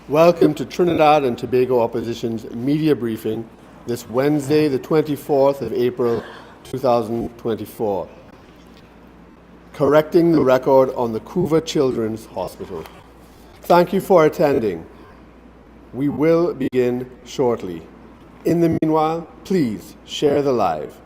Welcome to Trinidad and Tobago Opposition's media briefing this Wednesday, the 24th of April, 2024. Correcting the record on the Couva Children's Hospital. Thank you for attending. We will begin shortly. In the meanwhile, please share the live.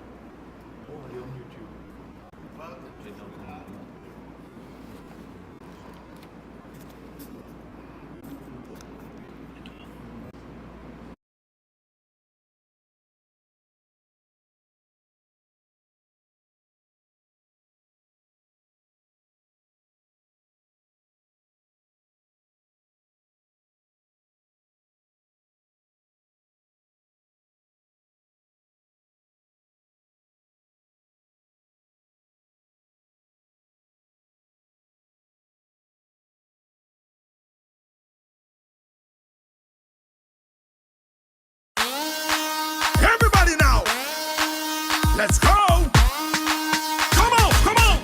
Let's go! Come on, come on!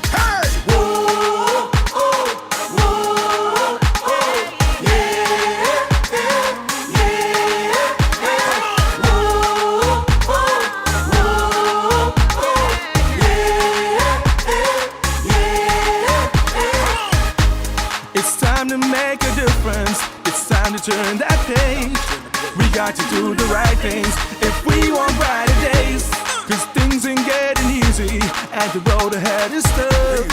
Hey! Whoa, oh, whoa, oh, yeah, yeah, yeah. Whoa, oh, yeah, yeah. It's time to make a difference. It's time to turn that page. We got to do the right things if we want brighter days. Cause things ain't getting easy and the road ahead is tough.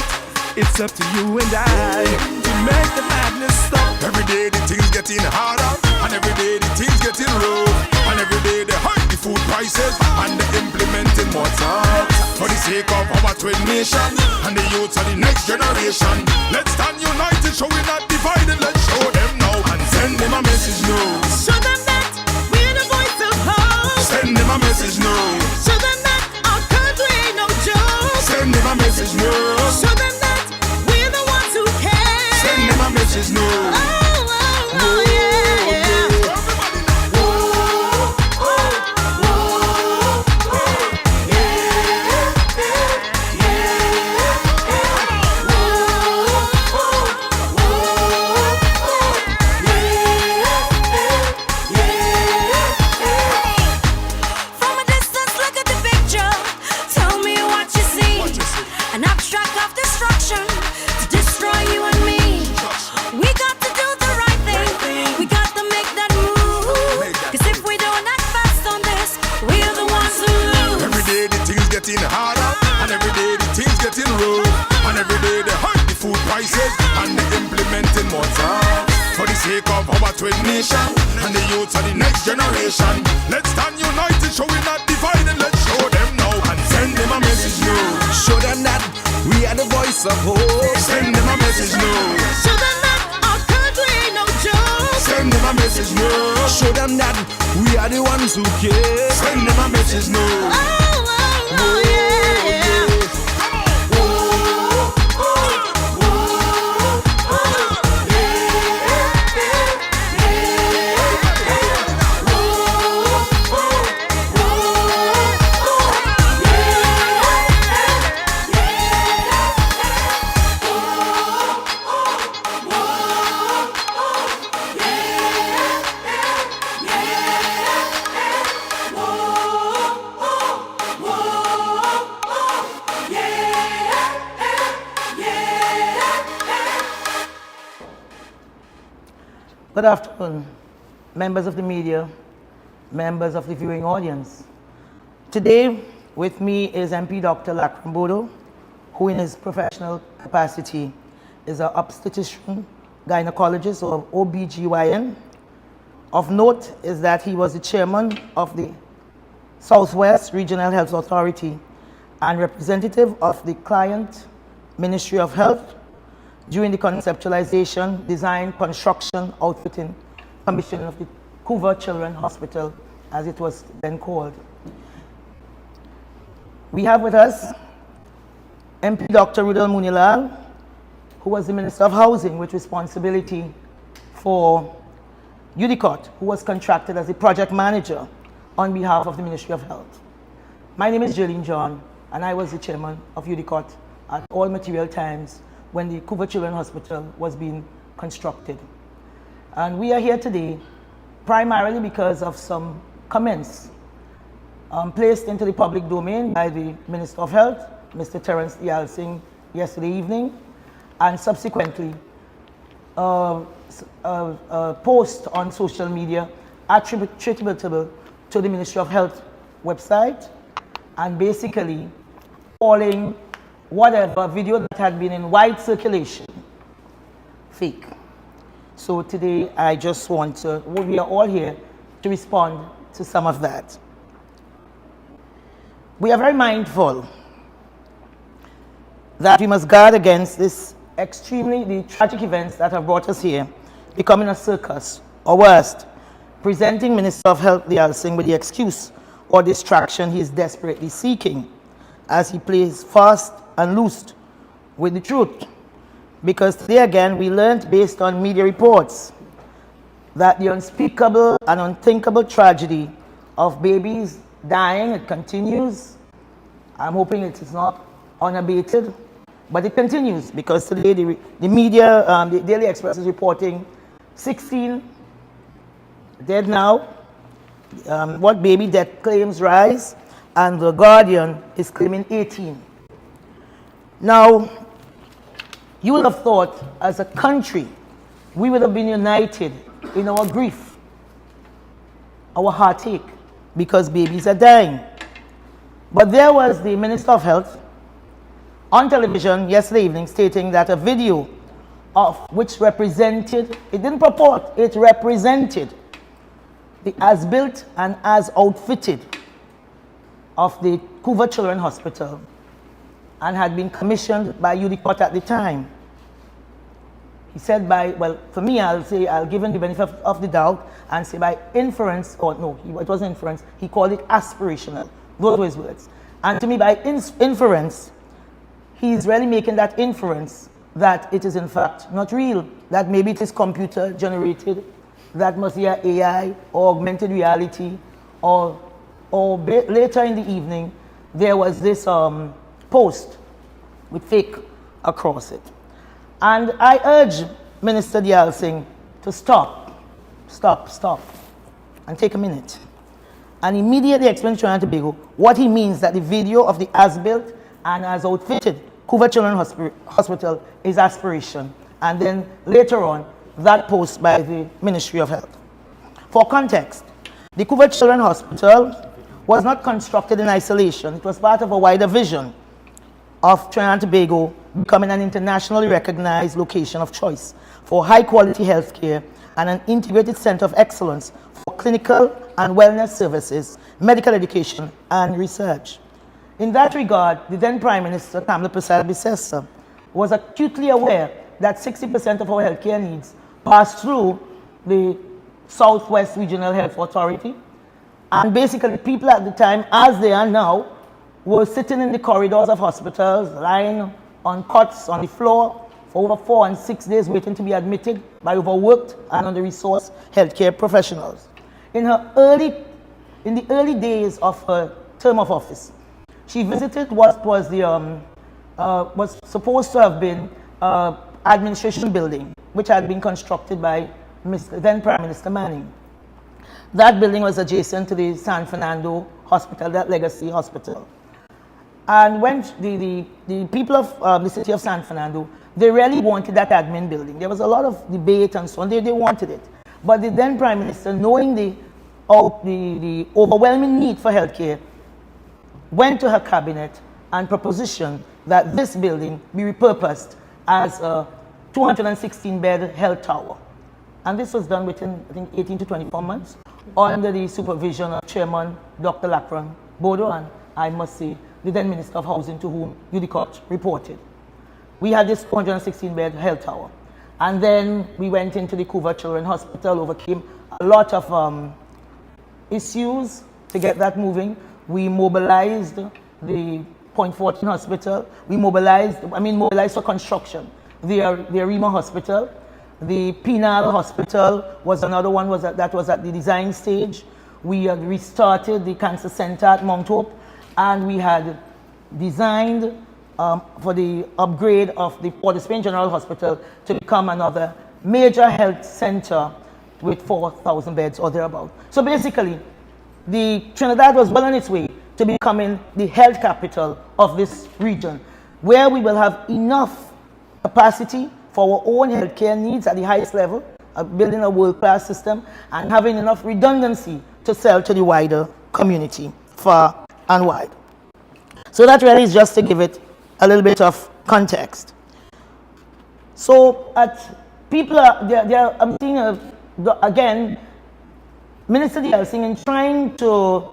It's up to you and I to make the madness stop. Every day the things getting harder, and every day the things getting rough. And every day they hike the food prices and they implementing more tax. For the sake of our twin nation and the youths of the next generation, let's stand united, show we're not divided. Let's show them now and send them a message now. Show them that we're the voice of hope. Send them a message now. Show them that our country ain't no joke. Send them a message now. Show them that we're the ones who care. Send them a message now. Oh, oh, oh, yeah, yeah. And they implementing more tax for the sake of our twin nation and the youths of the next generation. Let's stand united, show we're not divided. Let's show them now and send them a message now. Show them that we are the voice of hope. Send them a message now. Show them that our country ain't no joke. Send them a message now. Show them that we are the ones who care. Send them a message now. Oh, oh, oh, yeah, yeah. Good afternoon, members of the media, members of the viewing audience. Today with me is MP Dr. Bodo, who in his professional capacity is an obstetrician, gynecologist or OBGYN. Of note is that he was the chairman of the Southwest Regional Health Authority and representative of the client Ministry of Health during the conceptualization, design, construction, outfitting, commissioning of the Couva Children's Hospital, as it was then called. We have with us MP Dr. Roodal Moonilal, who was the Minister of Housing with responsibility for UDCOT, who was contracted as the project manager on behalf of the Ministry of Health. My name is Jearlean John, and I was the chairman of UDCOT at all material times when the Couva Children's Hospital was being constructed. And we are here today primarily because of some comments placed into the public domain by the Minister of Health, Mr. Deyalsingh, yesterday evening, and subsequently a post on social media attributable to the Ministry of Health website, and basically calling whatever video that had been in wide circulation fake. So today I just want to, we are all here to respond to some of that. We are very mindful that we must guard against the tragic events that have brought us here becoming a circus, or worst, presenting Minister of Health Deyalsingh with the excuse or distraction he is desperately seeking as he plays fast and loose with the truth. Because today again we learned, based on media reports, that the unspeakable and unthinkable tragedy of babies dying, it continues. I'm hoping it is not unabated, but it continues, because today the media, the Daily Express is reporting 16 dead now. What baby death claims rise, and the Guardian is claiming 18. Now, you would have thought, as a country, we would have been united in our grief, our heartache, because babies are dying. But there was the Minister of Health on television yesterday evening stating that a video of which represented, it didn't purport, it represented the as-built and as-outfitted of the Couva Children's Hospital, and had been commissioned by UDCOT at the time. He said well, for me, I'll say, I'll give him the benefit of the doubt and say by inference, or no, it wasn't inference, he called it aspirational. Those were his words. And to me, by inference, he's really making that inference that it is in fact not real, that maybe it is computer generated, that must be AI or augmented reality, or later in the evening, there was this post with fake across it. And I urge Minister Deyalsingh to stop, and take a minute, and immediately explain to Trinidad and Tobago what he means that the video of the as-built and as-outfitted Couva Children's Hospital is aspiration, and then later on, that post by the Ministry of Health. For context, the Couva Children's Hospital was not constructed in isolation. It was part of a wider vision of Trinidad and Tobago becoming an internationally recognized location of choice for high-quality healthcare and an integrated center of excellence for clinical and wellness services, medical education, and research. In that regard, the then Prime Minister, Kamala Persad-Bissessar, was acutely aware that 60% of our healthcare needs pass through the Southwest Regional Health Authority. And basically, people at the time, as they are now, were sitting in the corridors of hospitals, lying on cots on the floor for over 4 and 6 days, waiting to be admitted by overworked and under-resourced healthcare professionals. In the early days of her term of office, she visited what was was supposed to have been administration building, which had been constructed by then Prime Minister Manning. That building was adjacent to the San Fernando Hospital, that legacy hospital. And when the people of the city of San Fernando, they really wanted that admin building. There was a lot of debate and so on. They wanted it. But the then Prime Minister, knowing the overwhelming need for healthcare, went to her cabinet and propositioned that this building be repurposed as a 216-bed health tower. And this was done within, I think, 18 to 24 months under the supervision of Chairman Dr. Lachlan Bodo, and I must say, the then Minister of Housing, to whom UDCOT reported. We had this 216-bed health tower. And then we went into the Couva Children's Hospital, overcame a lot of issues to get that moving. We mobilized the Point 14 Hospital. We mobilized for construction. The Arima Hospital. The Penal Hospital was another one that was at the design stage. We had restarted the Cancer Center at Mount Hope, and we had designed for the upgrade of the Port of Spain General Hospital to become another major health center with 4,000 beds or thereabout. So basically, the Trinidad was well on its way to becoming the health capital of this region, where we will have enough capacity for our own healthcare needs at the highest level, building a world-class system, and having enough redundancy to sell to the wider community, far and wide. So that really is just to give it a little bit of context. So I'm seeing again, Minister Deyalsingh, in trying to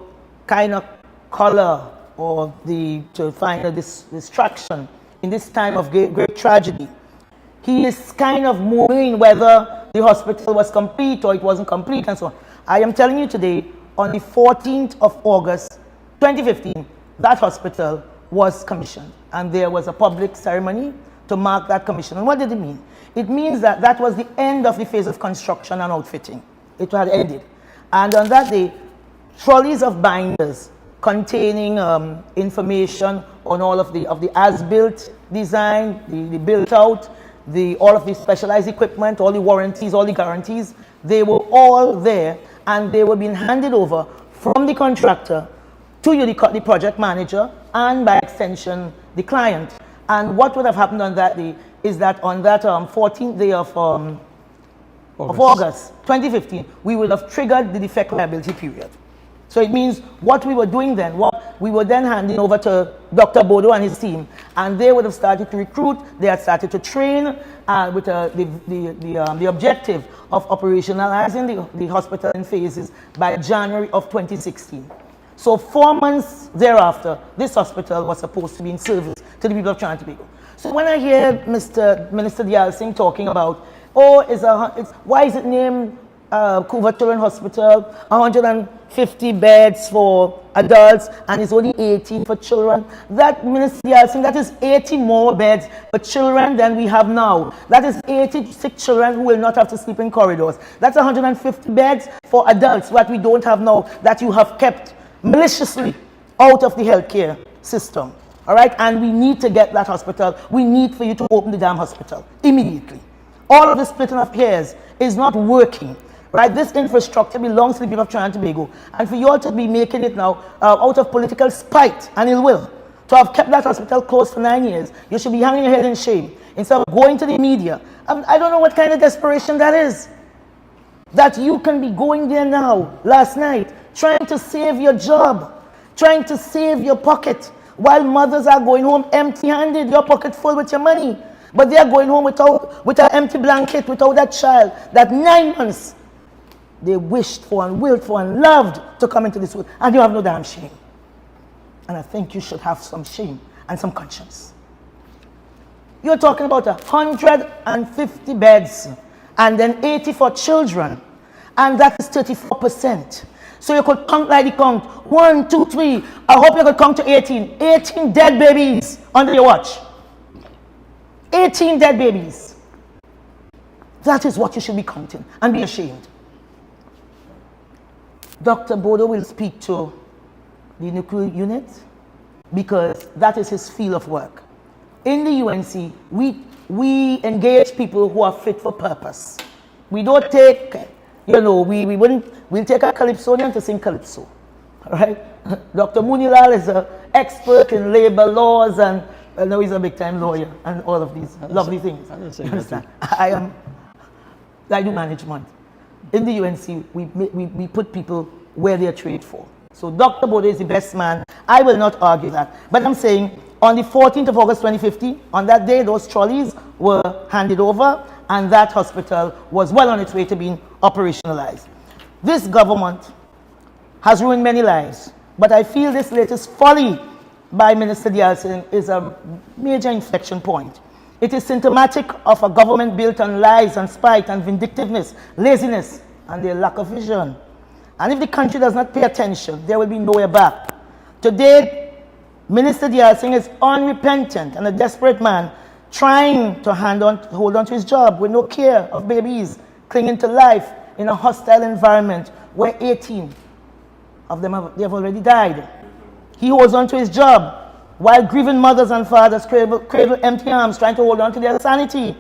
kind of color or to find a distraction in this time of great tragedy, he is kind of moving whether the hospital was complete or it wasn't complete and so on. I am telling you today, on the 14th of August 2015, that hospital was commissioned, and there was a public ceremony to mark that commission. And what did it mean? It means that that was the end of the phase of construction and outfitting. It had ended. And on that day, trolleys of binders containing information on all of the as-built design, the built-out, all of the specialized equipment, all the warranties, all the guarantees, they were all there, and they were being handed over from the contractor to you, the project manager, and by extension, the client. And what would have happened on that day is that on that 14th day of August 2015, we would have triggered the defect liability period. So it means what we were doing then, what we were then handing over to Dr. Bodo and his team, and they would have started to recruit, they had started to train with the objective of operationalizing the hospital in phases by January of 2016. So 4 months thereafter, this hospital was supposed to be in service to the people of Trinidad and Tobago. So when I hear Minister Deyalsingh talking about, why is it named Couva Children's Hospital, 150 beds for adults, and it's only 18 for children. That, Minister Deyalsingh, that is 80 more beds for children than we have now. That is 86 children who will not have to sleep in corridors. That's 150 beds for adults, what we don't have now, that you have kept maliciously out of the healthcare system. All right, and we need to get that hospital. We need for you to open the damn hospital immediately. All of the splitting of hairs is not working. Right, this infrastructure belongs to the people of Trinidad and Tobago, and for you all to be making it now out of political spite and ill will, to have kept that hospital closed for 9 years, you should be hanging your head in shame instead of going to the media. I don't know what kind of desperation that is. That you can be going there now, last night, trying to save your job, trying to save your pocket, while mothers are going home empty-handed, your pocket full with your money, but they are going home with an empty blanket, without that child, that 9 months they wished for and willed for and loved to come into this world, and you have no damn shame. And I think you should have some shame and some conscience. You're talking about 150 beds and then 80 for children, and that is 34%. So you could count like the count. 1, 2, 3. I hope you could count to 18. 18 dead babies under your watch. 18 dead babies. That is what you should be counting and be ashamed. Dr. Bodo will speak to the nuclear unit because that is his field of work. In the UNC, we engage people who are fit for purpose. We don't take, we'll take a calypsonian to sing calypso. All right? Dr. Moonilal is an expert in labor laws, and I know he's a big-time lawyer and all of these lovely things. You understand? I do management. In the UNC, we put people where they are trained for. So Dr. Bodo is the best man. I will not argue that. But I'm saying on the 14th of August 2050, on that day, those trolleys were handed over, and that hospital was well on its way to being operationalized. This government has ruined many lives, but I feel this latest folly by Minister Deyalsingh is a major inflection point. It is symptomatic of a government built on lies and spite and vindictiveness, laziness, and their lack of vision. And if the country does not pay attention, there will be nowhere back. Today, Minister Deyalsingh is unrepentant and a desperate man trying to hold on to his job with no care of babies clinging to life in a hostile environment where 18 of them have already died. He holds on to his job while grieving mothers and fathers cradle empty arms, trying to hold on to their sanity.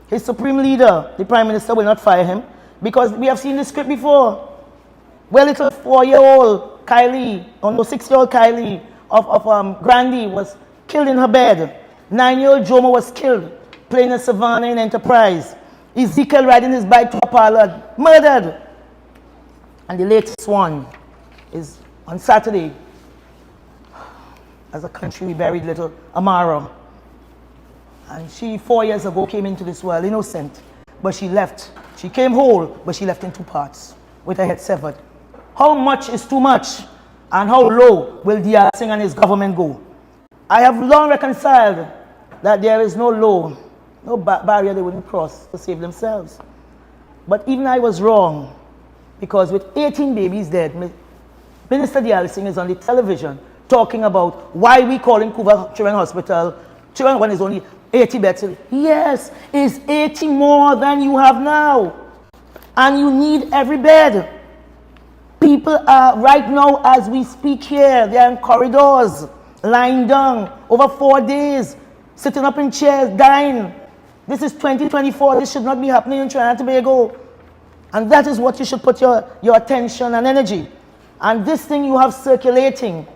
His supreme leader, the Prime Minister, will not fire him because we have seen this script before, where little 4-year-old Kylie, or no, 6-year-old Kylie of Grandy was killed in her bed. 9-year-old Joma was killed playing a Savannah in Enterprise. Ezekiel riding his bike to a parlor, murdered. And the latest one is on Saturday. As a country, we buried little Amara. And she, 4 years ago, came into this world innocent. But she left. She came whole, but she left in 2 parts, with her head severed. How much is too much? And how low will Deyalsingh and his government go? I have long reconciled that there is no law, no barrier they wouldn't cross to save themselves. But even I was wrong, because with 18 babies dead, Minister Deyalsingh is on the television talking about why we calling Couva Children's Hospital, children when it's only 80 beds. Yes, it's 80 more than you have now. And you need every bed. People are, right now as we speak here, they are in corridors, lying down, over 4 days, sitting up in chairs, dying. This is 2024. This should not be happening in Trinidad and Tobago. And that is what you should put your attention and energy. And this thing you have circulating,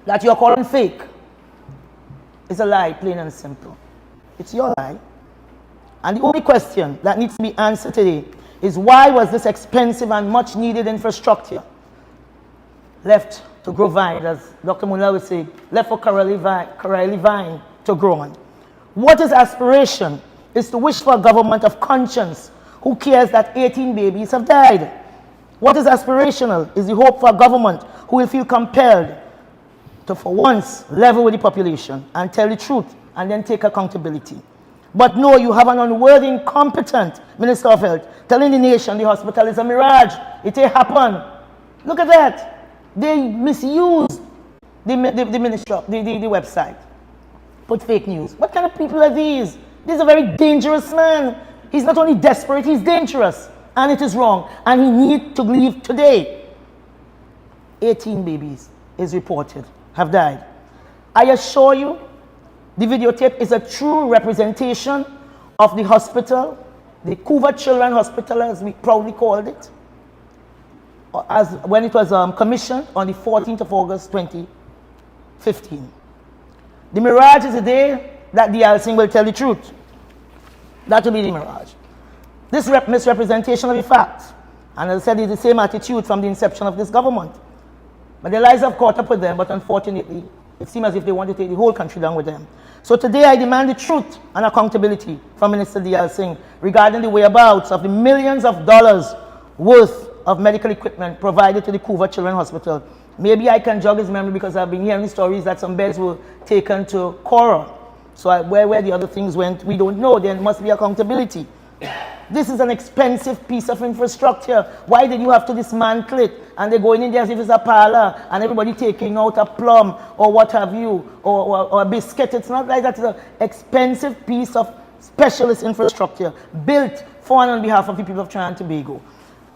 that you're calling fake, is a lie, plain and simple. It's your lie. And the only question that needs to be answered today is why was this expensive and much needed infrastructure left to grow vine, as Dr. Moonilal would say, left for Corelli vine to grow on. What is aspiration is to wish for a government of conscience who cares that 18 babies have died. What is aspirational is the hope for a government who will feel compelled to, for once, level with the population and tell the truth and then take accountability. But no, you have an unworthy, incompetent Minister of Health telling the nation the hospital is a mirage. It ain't happen. Look at that. They misused the ministry, the website. Put fake news. What kind of people are these? This is a very dangerous man. He's not only desperate, he's dangerous. And it is wrong. And he needs to leave today. 18 babies is reported have died. I assure you, the videotape is a true representation of the hospital, the Couva Children's Hospital, as we proudly called it, as when it was commissioned on the 14th of August 2015. The mirage is the day that Deyalsingh will tell the truth. That will be the mirage. This misrepresentation of the facts, and as I said, it's the same attitude from the inception of this government. But their lives have caught up with them, but unfortunately, it seems as if they want to take the whole country down with them. So today I demand the truth and accountability from Minister Deyalsingh regarding the whereabouts of the millions of dollars worth of medical equipment provided to the Couva Children's Hospital. Maybe I can jog his memory because I've been hearing stories that some beds were taken to Cora. So where the other things went, we don't know. There must be accountability. This is an expensive piece of infrastructure. Why did you have to dismantle it? And they're going in there as if it's a parlor and everybody taking out a plum or what have you, or a biscuit. It's not like that. It's an expensive piece of specialist infrastructure built for and on behalf of the people of Trinidad and Tobago.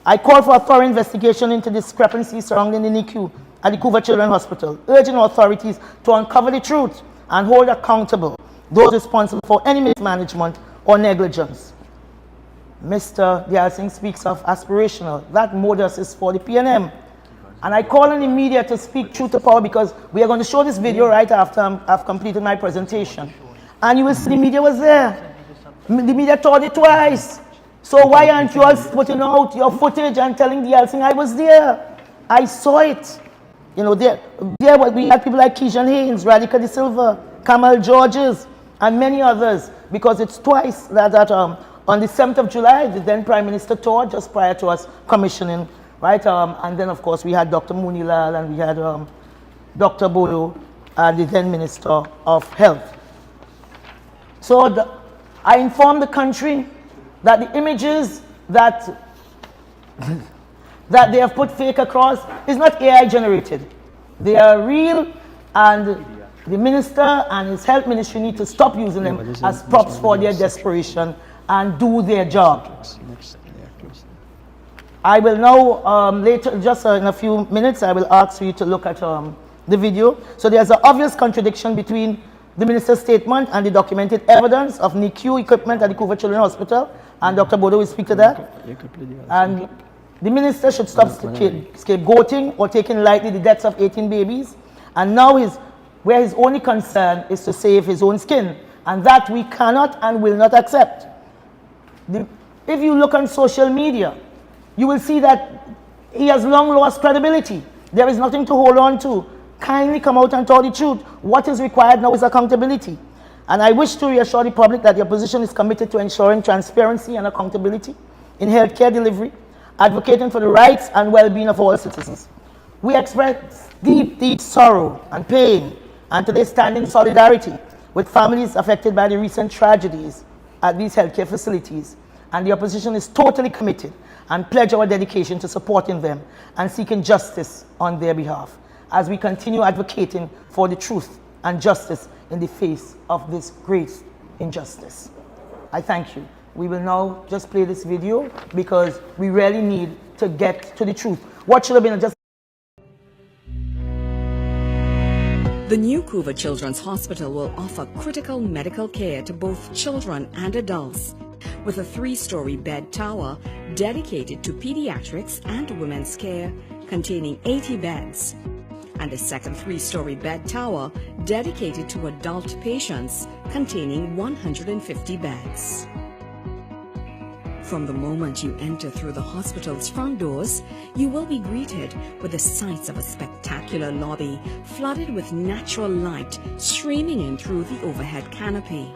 I call for a thorough investigation into discrepancies surrounding the NICU at the Couva Children's Hospital, urging authorities to uncover the truth and hold accountable those responsible for any mismanagement or negligence. Mr. Deyalsingh speaks of aspirational. That modus is for the PNM. And I call on the media to speak truth to power because we are going to show this video right after I've completed my presentation. And you will see the media was there. The media told it twice. So why aren't you all putting out your footage and telling Deyalsingh I was there? I saw it. You know, there we had people like Keishan Haynes, Radhika De Silva, Kamal Georges, and many others, because it's twice that on the 7th of July, the then Prime Minister toured just prior to us commissioning, right? And then, of course, we had Dr. Moonilal and we had Dr. Bodo, the then Minister of Health. So I informed the country that the images that they have put fake across is not AI generated. They are real, and the minister and his health ministry need to stop using them as props for their desperation and do their job. I will now, later, just in a few minutes, I will ask you to look at the video. So there's an obvious contradiction between the minister's statement and the documented evidence of NICU equipment at the Couva Children's Hospital and Dr. Bodo will speak to that. And the minister should stop scapegoating or taking lightly the deaths of 18 babies. And now where his only concern is to save his own skin. And that we cannot and will not accept. If you look on social media, you will see that he has long lost credibility. There is nothing to hold on to. Kindly come out and tell the truth. What is required now is accountability. And I wish to reassure the public that the opposition is committed to ensuring transparency and accountability in healthcare delivery, advocating for the rights and well-being of all citizens. We express deep, deep sorrow and pain, and today stand in solidarity with families affected by the recent tragedies at these healthcare facilities. And the opposition is totally committed and pledge our dedication to supporting them and seeking justice on their behalf as we continue advocating for the truth and justice in the face of this great injustice. I thank you. We will now just play this video because we really need to get to the truth. What should have been just The new Couva Children's Hospital will offer critical medical care to both children and adults, with a 3-story bed tower dedicated to pediatrics and women's care containing 80 beds, and a second 3-story bed tower dedicated to adult patients containing 150 beds. From the moment you enter through the hospital's front doors, you will be greeted with the sights of a spectacular lobby flooded with natural light streaming in through the overhead canopy.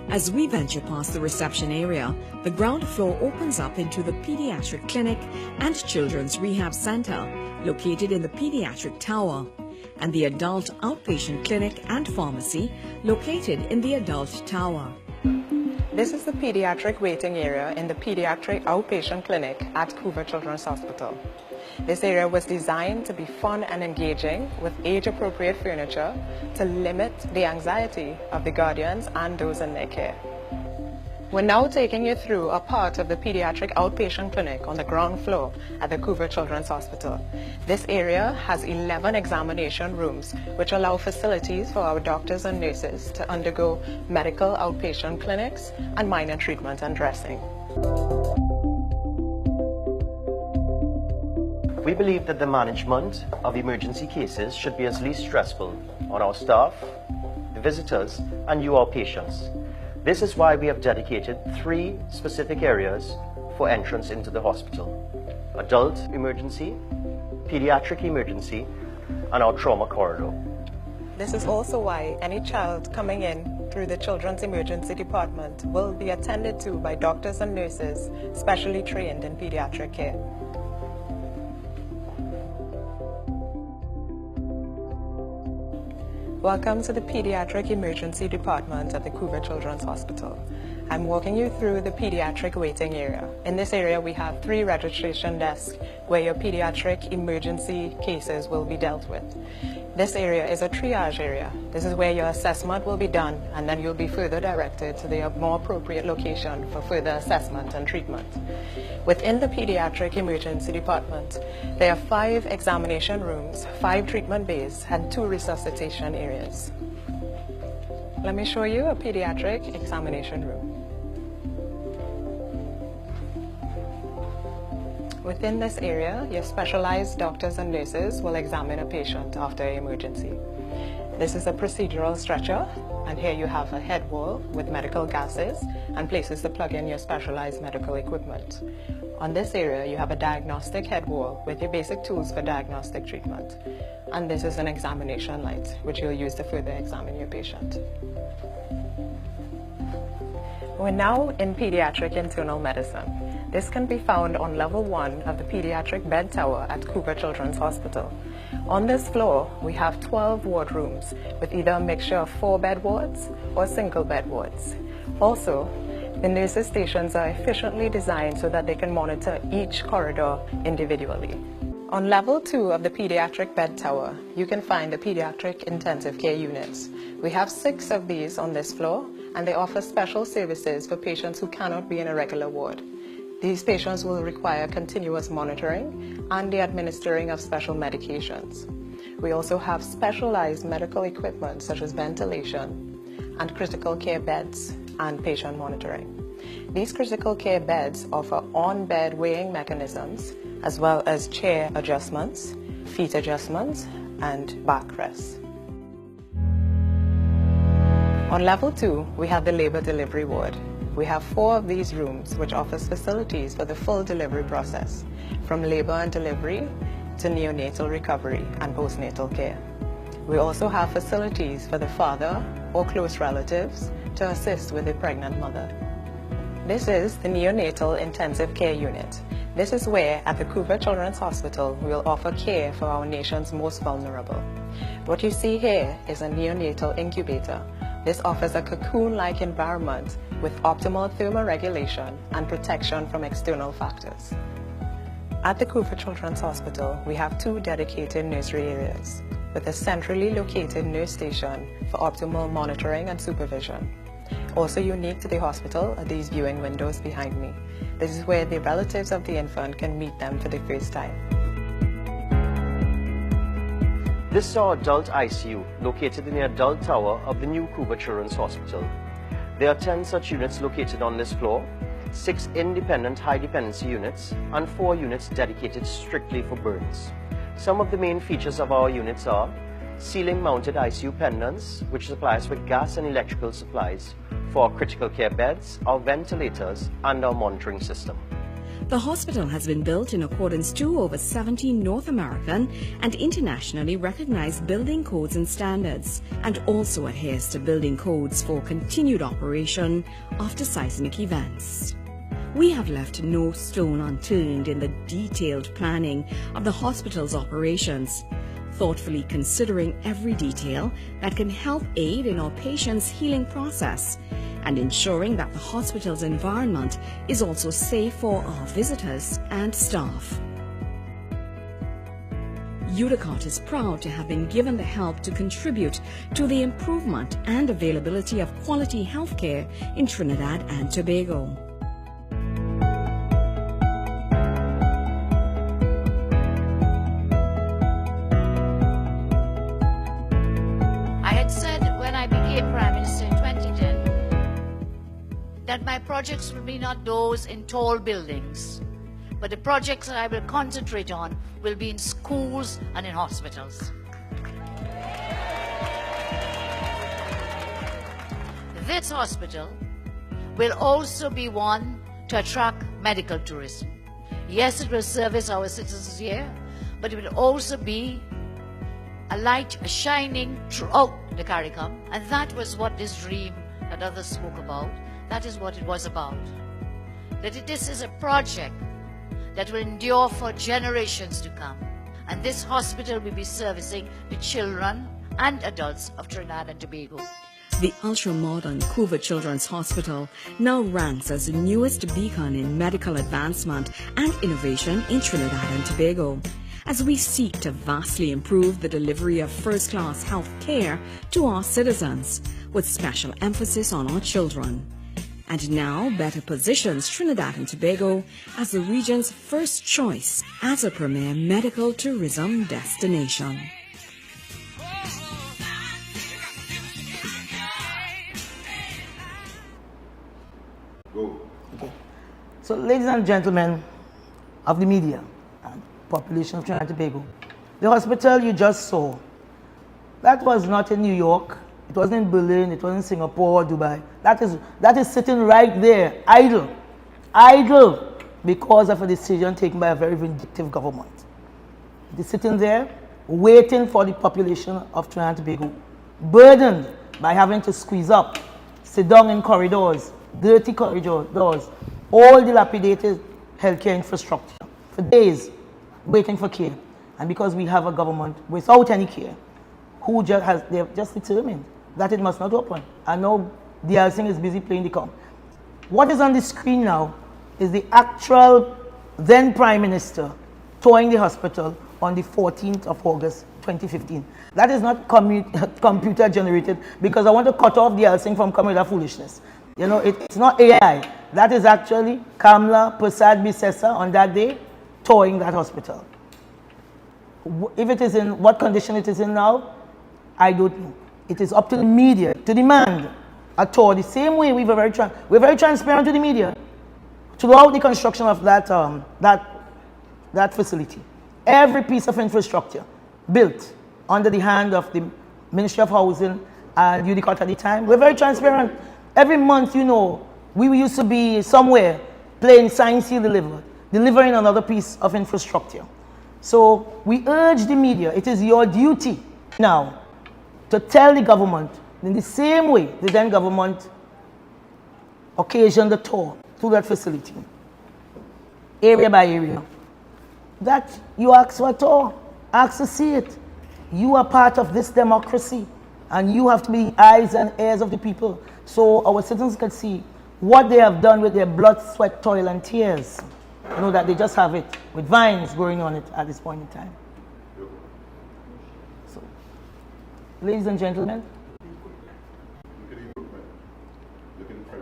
As we venture past the reception area, the ground floor opens up into the pediatric clinic and children's rehab center located in the pediatric tower, and the adult outpatient clinic and pharmacy located in the adult tower. This is the pediatric waiting area in the pediatric outpatient clinic at Couva Children's Hospital. This area was designed to be fun and engaging with age-appropriate furniture to limit the anxiety of the guardians and those in their care. We're now taking you through a part of the pediatric outpatient clinic on the ground floor at the Couva Children's Hospital. This area has 11 examination rooms, which allow facilities for our doctors and nurses to undergo medical outpatient clinics and minor treatment and dressing. We believe that the management of emergency cases should be as least stressful on our staff, the visitors, and you, our patients. This is why we have dedicated 3 specific areas for entrance into the hospital: adult emergency, pediatric emergency, and our trauma corridor. This is also why any child coming in through the Children's Emergency Department will be attended to by doctors and nurses specially trained in pediatric care. Welcome to the Pediatric Emergency Department at the Couva Children's Hospital. I'm walking you through the pediatric waiting area. In this area we have 3 registration desks where your pediatric emergency cases will be dealt with. This area is a triage area. This is where your assessment will be done and then you'll be further directed to the more appropriate location for further assessment and treatment. Within the Pediatric Emergency Department, there are 5 examination rooms, 5 treatment bays, and 2 resuscitation areas. Let me show you a pediatric examination room. Within this area, your specialized doctors and nurses will examine a patient after an emergency. This is a procedural stretcher, and here you have a head wall with medical gases and places to plug in your specialized medical equipment. On this area, you have a diagnostic head wall with your basic tools for diagnostic treatment. And this is an examination light, which you'll use to further examine your patient. We're now in pediatric internal medicine. This can be found on level 1 of the pediatric bed tower at Couva Children's Hospital. On this floor, we have 12 ward rooms with either a mixture of 4-bed wards or single-bed wards. Also, the nurses' stations are efficiently designed so that they can monitor each corridor individually. On level 2 of the pediatric bed tower, you can find the pediatric intensive care units. We have 6 of these on this floor, and they offer special services for patients who cannot be in a regular ward. These patients will require continuous monitoring and the administering of special medications. We also have specialized medical equipment such as ventilation, and critical care beds and patient monitoring. These critical care beds offer on-bed weighing mechanisms as well as chair adjustments, feet adjustments, and back rests. On level 2, we have the labor delivery ward. We have 4 of these rooms which offers facilities for the full delivery process, from labor and delivery to neonatal recovery and postnatal care. We also have facilities for the father or close relatives to assist with the pregnant mother. This is the Neonatal Intensive Care Unit. This is where, at the Couva Children's Hospital, we will offer care for our nation's most vulnerable. What you see here is a neonatal incubator. This offers a cocoon-like environment with optimal thermoregulation and protection from external factors. At the Couva Children's Hospital, we have 2 dedicated nursery areas with a centrally located nurse station for optimal monitoring and supervision. Also unique to the hospital are these viewing windows behind me. This is where the relatives of the infant can meet them for the first time. This is our adult ICU, located in the adult tower of the new Couva Children's Hospital. There are 10 such units located on this floor, 6 independent high dependency units, and 4 units dedicated strictly for burns. Some of the main features of our units are ceiling-mounted ICU pendants, which supply us with gas and electrical supplies for our critical care beds, our ventilators, and our monitoring system. The hospital has been built in accordance to over 70 North American and internationally recognized building codes and standards, and also adheres to building codes for continued operation after seismic events. We have left no stone unturned in the detailed planning of the hospital's operations, thoughtfully considering every detail that can help aid in our patients' healing process and ensuring that the hospital's environment is also safe for our visitors and staff. UDCOT is proud to have been given the help to contribute to the improvement and availability of quality healthcare in Trinidad and Tobago. I had said when I became Prime Minister in 2010 that my projects will be not those in tall buildings, but the projects that I will concentrate on will be in schools and in hospitals. This hospital will also be one to attract medical tourism. Yes, it will service our citizens here, but it will also be a light shining throughout the CARICOM, and that was what this dream that others spoke about, that is what it was about. That this is a project that will endure for generations to come, and this hospital will be servicing the children and adults of Trinidad and Tobago. The ultra-modern Couva Children's Hospital now ranks as the newest beacon in medical advancement and innovation in Trinidad and Tobago, as we seek to vastly improve the delivery of first-class health care to our citizens, with special emphasis on our children. And now better positions Trinidad and Tobago as the region's first choice as a premier medical tourism destination. Okay. So, ladies and gentlemen of the media and population of Trinidad and Tobago, the hospital you just saw, that was not in New York, it wasn't in Berlin, it wasn't in Singapore, Dubai. That is sitting right there, idle, because of a decision taken by a very vindictive government. It is sitting there, waiting for the population of Trinidad and Tobago, burdened by having to squeeze up, sit down in corridors, dirty corridors, all dilapidated healthcare infrastructure for days, waiting for care. And because we have a government without any care, they have just determined that it must not open. And now Deyalsingh is busy playing the com. What is on the screen now is the actual then Prime Minister touring the hospital on the 14th of August 2015. That is not computer generated, because I want to cut off Deyalsingh from coming with that foolishness. You know, it's not AI. That is actually Kamla Prasad Bisesa on that day touring that hospital. If it is in what condition it is in now, I don't know. It is up to the media to demand at all. The same way we're very transparent to the media throughout the construction of that facility. Every piece of infrastructure built under the hand of the Ministry of Housing and UDCOT at the time. We're very transparent. Every month, you know, we used to be somewhere playing sign, seal, deliver, delivering another piece of infrastructure. So we urge the media, it is your duty now to tell the government in the same way the then government occasioned the tour through that facility, area by area, that you ask for a tour, ask to see it. You are part of this democracy and you have to be eyes and ears of the people so our citizens can see what they have done with their blood, sweat, toil and tears. You know that they just have it with vines growing on it at this point in time. So, ladies and gentlemen,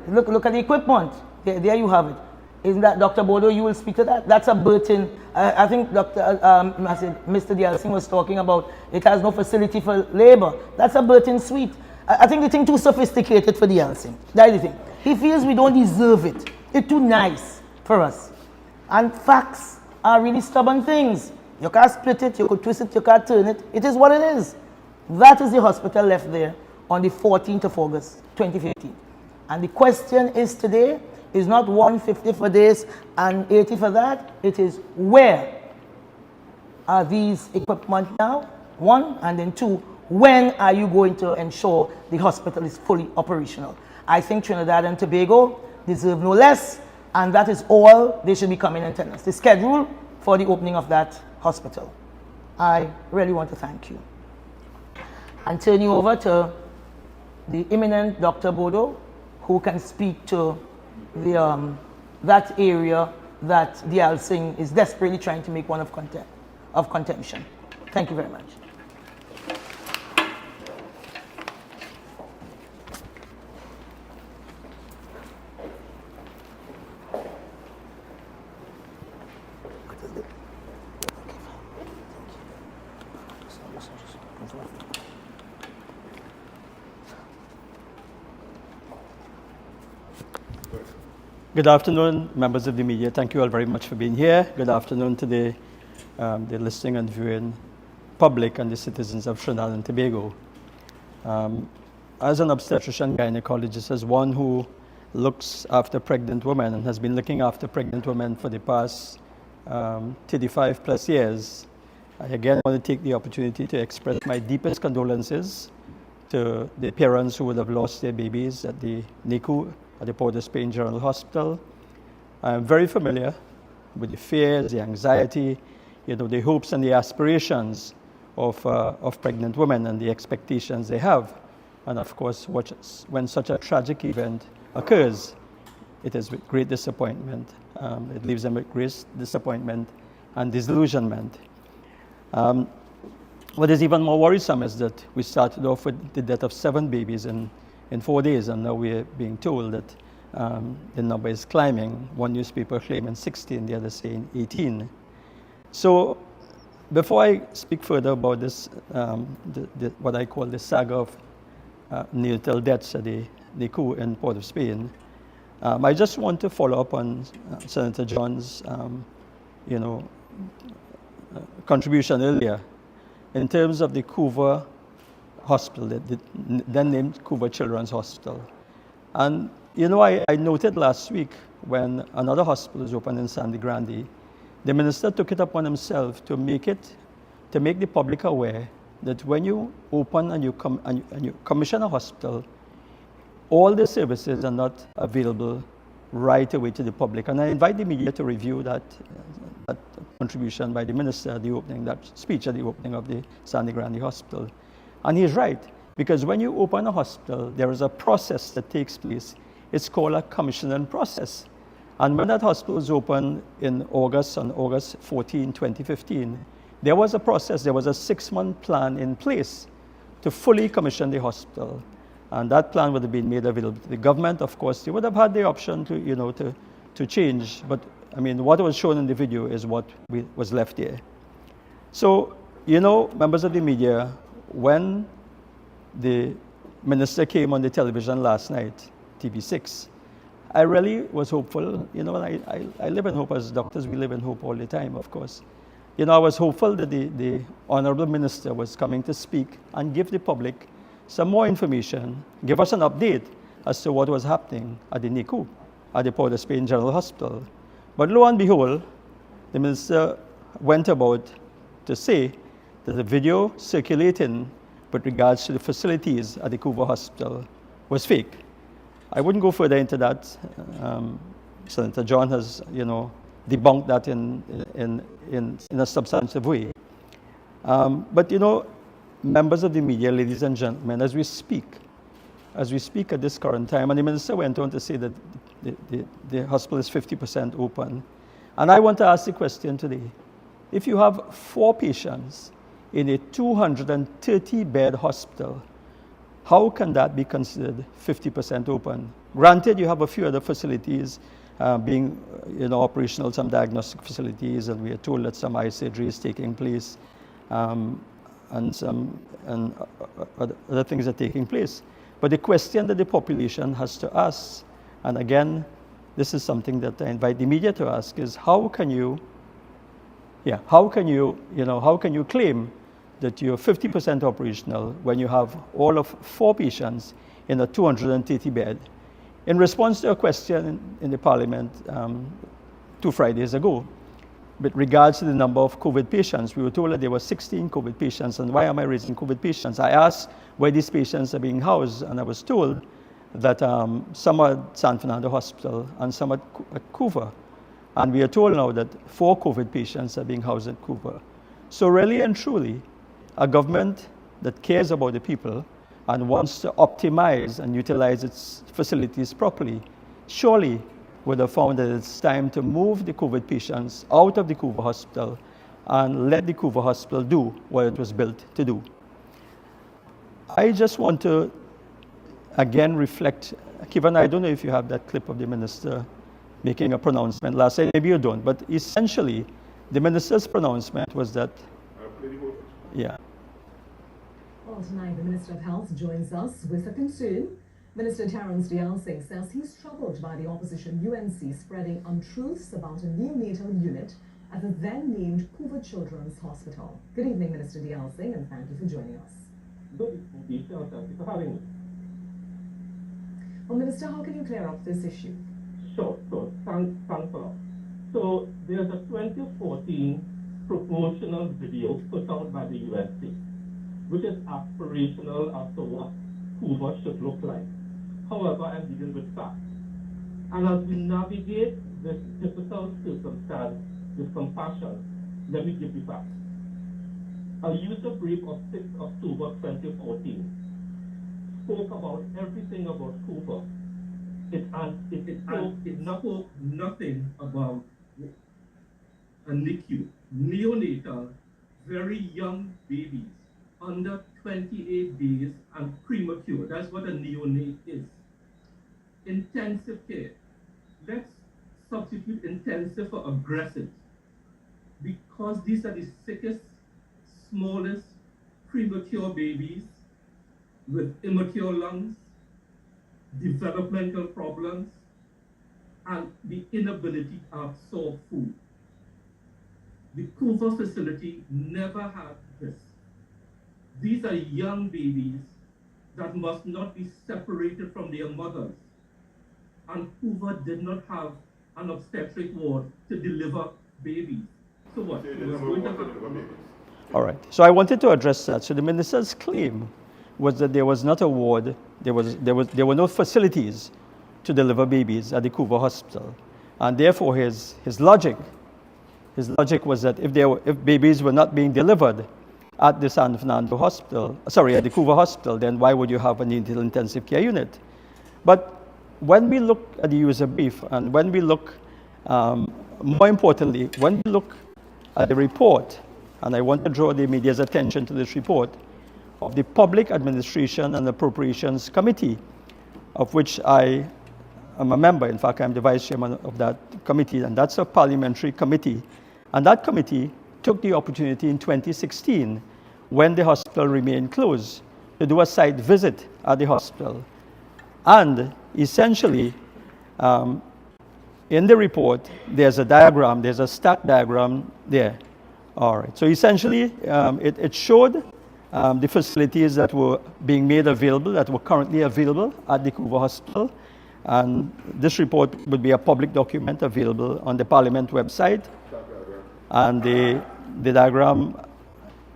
look at the equipment. There you have it. Isn't that, Dr. Bodo, you will speak to that? That's a Burton. I think Mr. Deyalsingh was talking about it has no facility for labor. That's a Burton suite. I think the thing too sophisticated for Deyalsingh. That's the thing. He feels we don't deserve it. It's too nice for us. And facts are really stubborn things. You can't split it, you could twist it, you can't turn it. It is what it is. That is the hospital left there on the 14th of August, 2015. And the question is today, is not 150 for this and 80 for that. It is where are these equipment now? One, and then two, when are you going to ensure the hospital is fully operational? I think Trinidad and Tobago deserve no less, and that is all they should be coming in attendance. The schedule for the opening of that hospital. I really want to thank you. And turn you over to the eminent Dr. Bodo, who can speak to the that area that Deyalsingh is desperately trying to make one of contention. Thank you very much. Good afternoon, members of the media. Thank you all very much for being here. Good afternoon to the listening and viewing public and the citizens of Trinidad and Tobago. As an obstetrician gynecologist, as one who looks after pregnant women and has been looking after pregnant women for the past 35 plus years, I again want to take the opportunity to express my deepest condolences to the parents who would have lost their babies at the NICU at the Port of Spain General Hospital. I am very familiar with the fears, the anxiety, you know, the hopes and the aspirations of pregnant women and the expectations they have. And of course, when such a tragic event occurs, it is with great disappointment. It leaves them with great disappointment and disillusionment. What is even more worrisome is that we started off with the death of 7 babies in 4 days, and now we're being told that the number is climbing. One newspaper claiming 16, the other saying 18. So before I speak further about this, what I call the saga of neonatal deaths at the NICU in Port of Spain, I just want to follow up on Senator John's contribution earlier in terms of the Couva Hospital, then named Couva Children's Hospital. And you know, I noted last week when another hospital was opened in Sandy Grande, the minister took it upon himself to make the public aware that when you open and you commission a hospital, all the services are not available right away to the public. And I invite the media to review that contribution by the minister at the opening, that speech at the opening of the Sandy Grande Hospital. And he's right, because when you open a hospital, there is a process that takes place. It's called a commissioning process. And when that hospital was opened on August 14, 2015, there was a process, there was a 6-month plan in place to fully commission the hospital. And that plan would have been made available to the government. Of course, they would have had the option to change, but I mean, what was shown in the video is what was left here. So, you know, members of the media, when the Minister came on the television last night, TV6, I really was hopeful, and I live in hope. As doctors, we live in hope all the time, of course. I was hopeful that the Honorable Minister was coming to speak and give the public some more information, give us an update as to what was happening at the NICU, at the Port of Spain General Hospital. But lo and behold, the Minister went about to say that the video circulating with regards to the facilities at the Couva Hospital was fake. I wouldn't go further into that. Senator John has, debunked that in a substantive way. But members of the media, ladies and gentlemen, as we speak at this current time, and the Minister went on to say that the hospital is 50% open. And I want to ask the question today, if you have 4 patients in a 230-bed hospital, how can that be considered 50% open? Granted, you have a few other facilities being operational, some diagnostic facilities, and we are told that some eye surgery is taking place, and other things are taking place. But the question that the population has to ask, and again, this is something that I invite the media to ask, is how can you claim that you're 50% operational when you have all of 4 patients in a 230 bed? In response to a question in the Parliament 2 Fridays ago, with regards to the number of COVID patients, we were told that there were 16 COVID patients. And why am I raising COVID patients? I asked where these patients are being housed, and I was told that some are at San Fernando Hospital and some at Couva. And we are told now that 4 COVID patients are being housed at Couva. So really and truly, a government that cares about the people and wants to optimize and utilize its facilities properly, surely would have found that it's time to move the COVID patients out of the Couva Hospital and let the Couva Hospital do what it was built to do. I just want to again reflect, Kevin, I don't know if you have that clip of the Minister making a pronouncement last night, maybe you don't, but essentially the Minister's pronouncement was that, yeah. Well, tonight the Minister of Health joins us with a concern. Minister Deyalsingh says he's troubled by the opposition UNC spreading untruths about a neonatal unit at the then-named Couva Children's Hospital. Good evening, Minister Deyalsingh, and thank you for joining us. Good evening, thank you for having me. Well, Minister, how can you clear up this issue? Sure. Thanks a lot. So, there's a 2014 promotional video put out by the USC, which is aspirational as to what Couva should look like. However, I'm dealing with facts. And as we navigate this difficult circumstance with compassion, let me give you facts. A user brief of 6th October 2014 spoke about everything about Couva. It spoke nothing about a NICU, neonatal, very young babies, under 28 days and premature. That's what a neonate is. Intensive care. Let's substitute intensive for aggressive, because these are the sickest, smallest, premature babies with immature lungs, developmental problems, and the inability to absorb food. The Couva facility never had this. These are young babies that must not be separated from their mothers. And Couva did not have an obstetric ward to deliver babies. So what? All right. So I wanted to address that. So the Minister's claim was that there was not a ward, there were no facilities to deliver babies at the Couva Hospital. And therefore his logic was that if babies were not being delivered at the San Fernando Hospital, at the Couva Hospital, then why would you have a neonatal intensive care unit? But when we look at the user brief, and when we look, more importantly, when we look at the report, and I want to draw the media's attention to this report of the Public Administration and Appropriations Committee, of which I am a member. In fact, I'm the vice chairman of that committee, and that's a parliamentary committee. And that committee took the opportunity in 2016, when the hospital remained closed, to do a site visit at the hospital. And essentially, in the report, there's a diagram, there's a stack diagram there. All right, so essentially, it showed the facilities that were being made available, that were currently available at the Couva Hospital. And this report would be a public document available on the Parliament website. And the diagram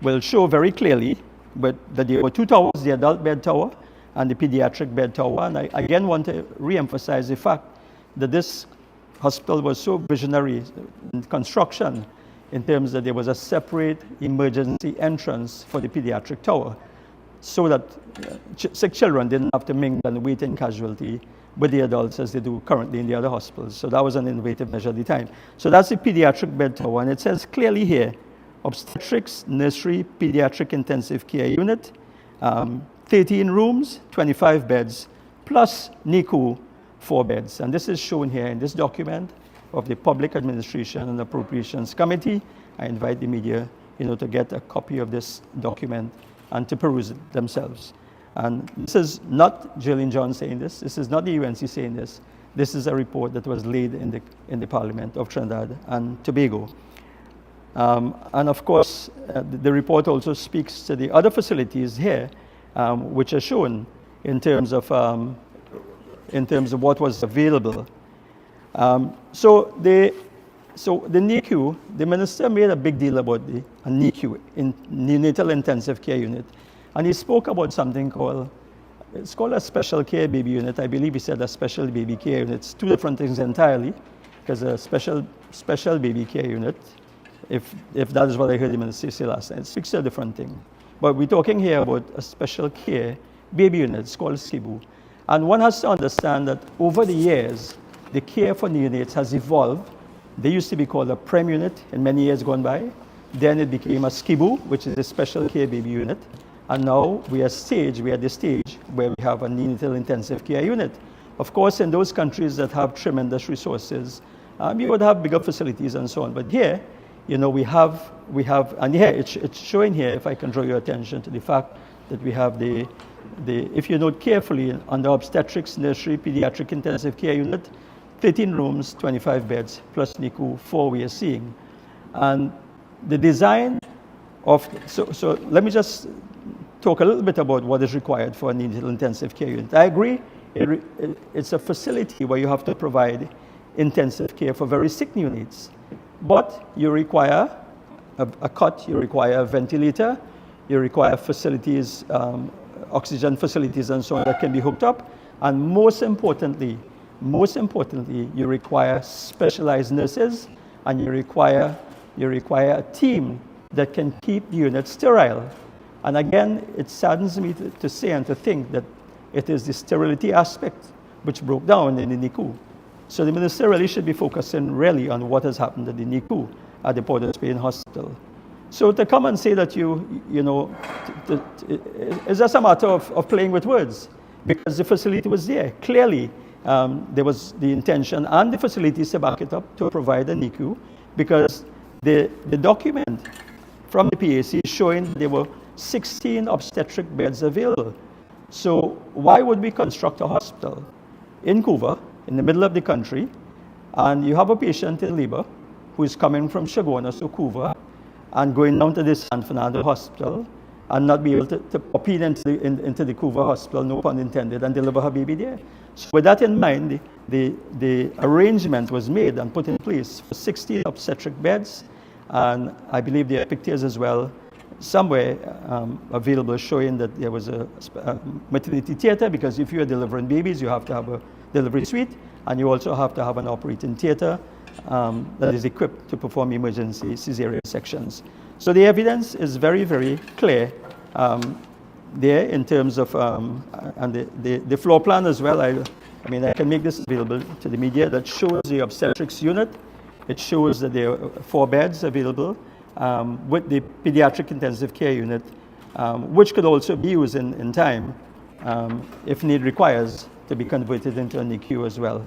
will show very clearly that there were two towers, the adult bed tower and the pediatric bed tower. And I again want to re-emphasize the fact that this hospital was so visionary in construction in terms that there was a separate emergency entrance for the pediatric tower so that sick children didn't have to mingle and wait in casualty with the adults as they do currently in the other hospitals. So that was an innovative measure at the time. So that's the pediatric bed tower, and it says clearly here, obstetrics, nursery, pediatric intensive care unit, 13 rooms, 25 beds, plus NICU, 4 beds. And this is shown here in this document of the Public Administration and Appropriations Committee. I invite the media, to get a copy of this document and to peruse it themselves. And this is not Jearlean John saying this. This is not the UNC saying this. This is a report that was laid in the Parliament of Trinidad and Tobago. And of course, the report also speaks to the other facilities here, which are shown in terms of what was available. So the NICU, the minister made a big deal about the NICU, Neonatal Intensive Care Unit. And he spoke about something called a special care baby unit. I believe he said a special baby care unit. It's two different things entirely, because a special baby care unit, if that is what I heard the minister say last night, it speaks to a different thing. But we're talking here about a special care baby unit. It's called SCIBU. And one has to understand that over the years, the care for neonates has evolved. They used to be called a PREM unit in many years gone by. Then it became a SCIBU, which is a special care baby unit. And now we are at the stage where we have a neonatal intensive care unit. Of course, in those countries that have tremendous resources, you would have bigger facilities and so on. But here, we have, and here it's showing here, if I can draw your attention to the fact that we have if you note carefully, under obstetrics, nursery, pediatric intensive care unit, 13 rooms, 25 beds, plus NICU, 4 we are seeing. And the design of, so let me just talk a little bit about what is required for a neonatal intensive care unit. I agree, it's a facility where you have to provide intensive care for very sick neonates. But you require a cot, you require a ventilator, you require facilities, oxygen facilities and so on that can be hooked up. And most importantly, you require specialized nurses, and you require a team that can keep the unit sterile. And again, it saddens me to say and to think that it is the sterility aspect which broke down in the NICU. So the minister really should be focusing really on what has happened at the NICU at the Port of Spain Hospital. So to come and say that it's just a matter of playing with words, because the facility was there. Clearly, there was the intention and the facilities to back it up to provide a NICU, because the document from the PAC is showing there were 16 obstetric beds available. So why would we construct a hospital in Couva, in the middle of the country, and you have a patient in labor who is coming from Chaguanas to Couva and going down to the San Fernando Hospital and not be able to pop into the Couva Hospital, no pun intended, and deliver her baby there? So with that in mind, the arrangement was made and put in place for 16 obstetric beds, and I believe there are pictures as well somewhere available showing that there was a maternity theater, because if you are delivering babies, you have to have a delivery suite, and you also have to have an operating theater that is equipped to perform emergency cesarean sections. So the evidence is very, very clear there in terms of, and the floor plan as well. I mean, I can make this available to the media, that shows the obstetrics unit. It shows that there are 4 beds available with the pediatric intensive care unit, which could also be used in time if need requires to be converted into a NICU as well.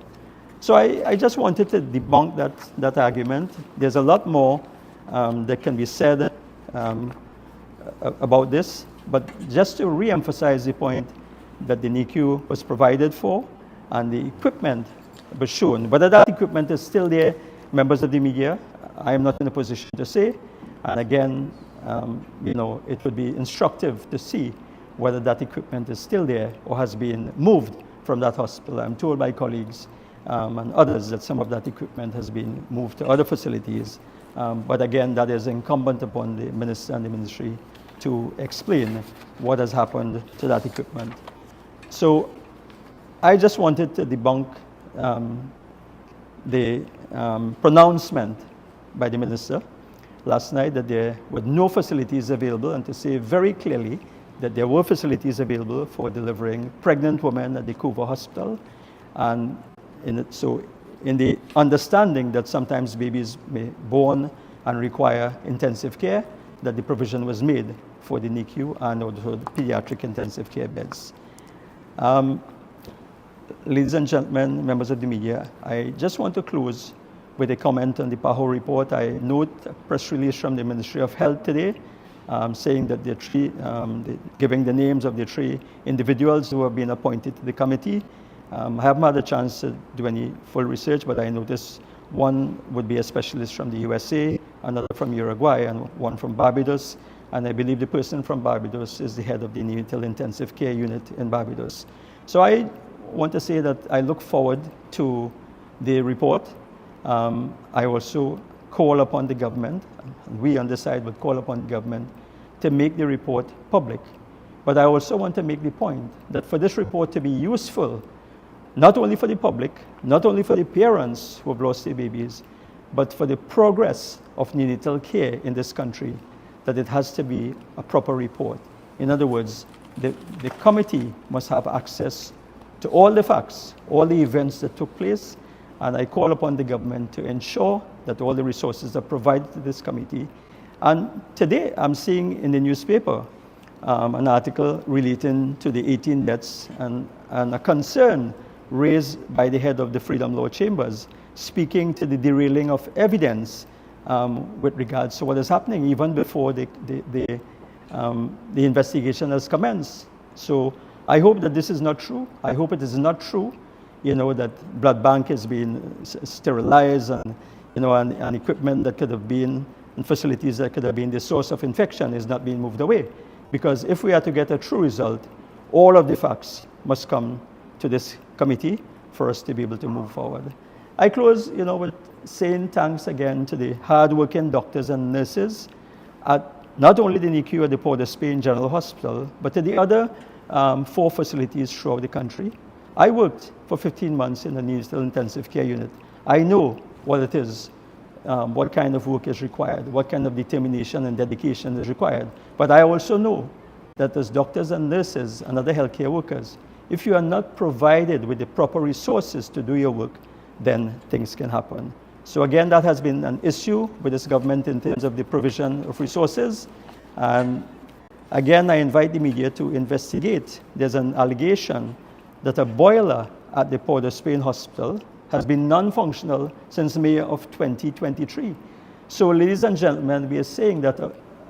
So I just wanted to debunk that argument. There's a lot more that can be said about this, But just to re-emphasize the point that the NICU was provided for and the equipment was shown. Whether that equipment is still there, members of the media, I am not in a position to say. And again, it would be instructive to see whether that equipment is still there or has been moved from that hospital. I'm told by colleagues and others that some of that equipment has been moved to other facilities. But again, that is incumbent upon the minister and the ministry to explain what has happened to that equipment. So I just wanted to debunk the pronouncement by the minister last night that there were no facilities available, and to say very clearly that there were facilities available for delivering pregnant women at the Couva hospital. And in the understanding that sometimes babies may born and require intensive care, that the provision was made for the NICU and also the pediatric intensive care beds. Ladies and gentlemen, members of the media, I just want to close with a comment on the PAHO report. I note a press release from the Ministry of Health today saying that giving the names of the 3 individuals who have been appointed to the committee. I haven't had a chance to do any full research, but I noticed one would be a specialist from the USA, another from Uruguay, and one from Barbados. And I believe the person from Barbados is the head of the Neonatal Intensive Care Unit in Barbados. So I want to say that I look forward to the report. I also call upon the government, and we on this side would call upon the government to make the report public. But I also want to make the point that for this report to be useful, not only for the public, not only for the parents who have lost their babies, but for the progress of neonatal care in this country, that it has to be a proper report. In other words, the committee must have access to all the facts, all the events that took place, and I call upon the government to ensure that all the resources are provided to this committee. And today I'm seeing in the newspaper an article relating to the 18 deaths and a concern raised by the head of the Freedom Law Chambers, speaking to the derailing of evidence with regards to what is happening even before the investigation has commenced. So I hope that this is not true. I hope it is not true, that blood bank is being sterilized and, and equipment that could have been, and facilities that could have been the source of infection is not being moved away. Because if we are to get a true result, all of the facts must come to this committee for us to be able to move forward. I close, with saying thanks again to the hard-working doctors and nurses at not only the NICU at the Port of Spain General Hospital, but to the other 4 facilities throughout the country. I worked for 15 months in the neonatal intensive care unit. I know what it is, what kind of work is required, what kind of determination and dedication is required. But I also know that as doctors and nurses and other healthcare workers, if you are not provided with the proper resources to do your work, then things can happen. So again, that has been an issue with this government in terms of the provision of resources. And again, I invite the media to investigate. There's an allegation that a boiler at the Port of Spain Hospital has been non-functional since May of 2023. So ladies and gentlemen, we are saying that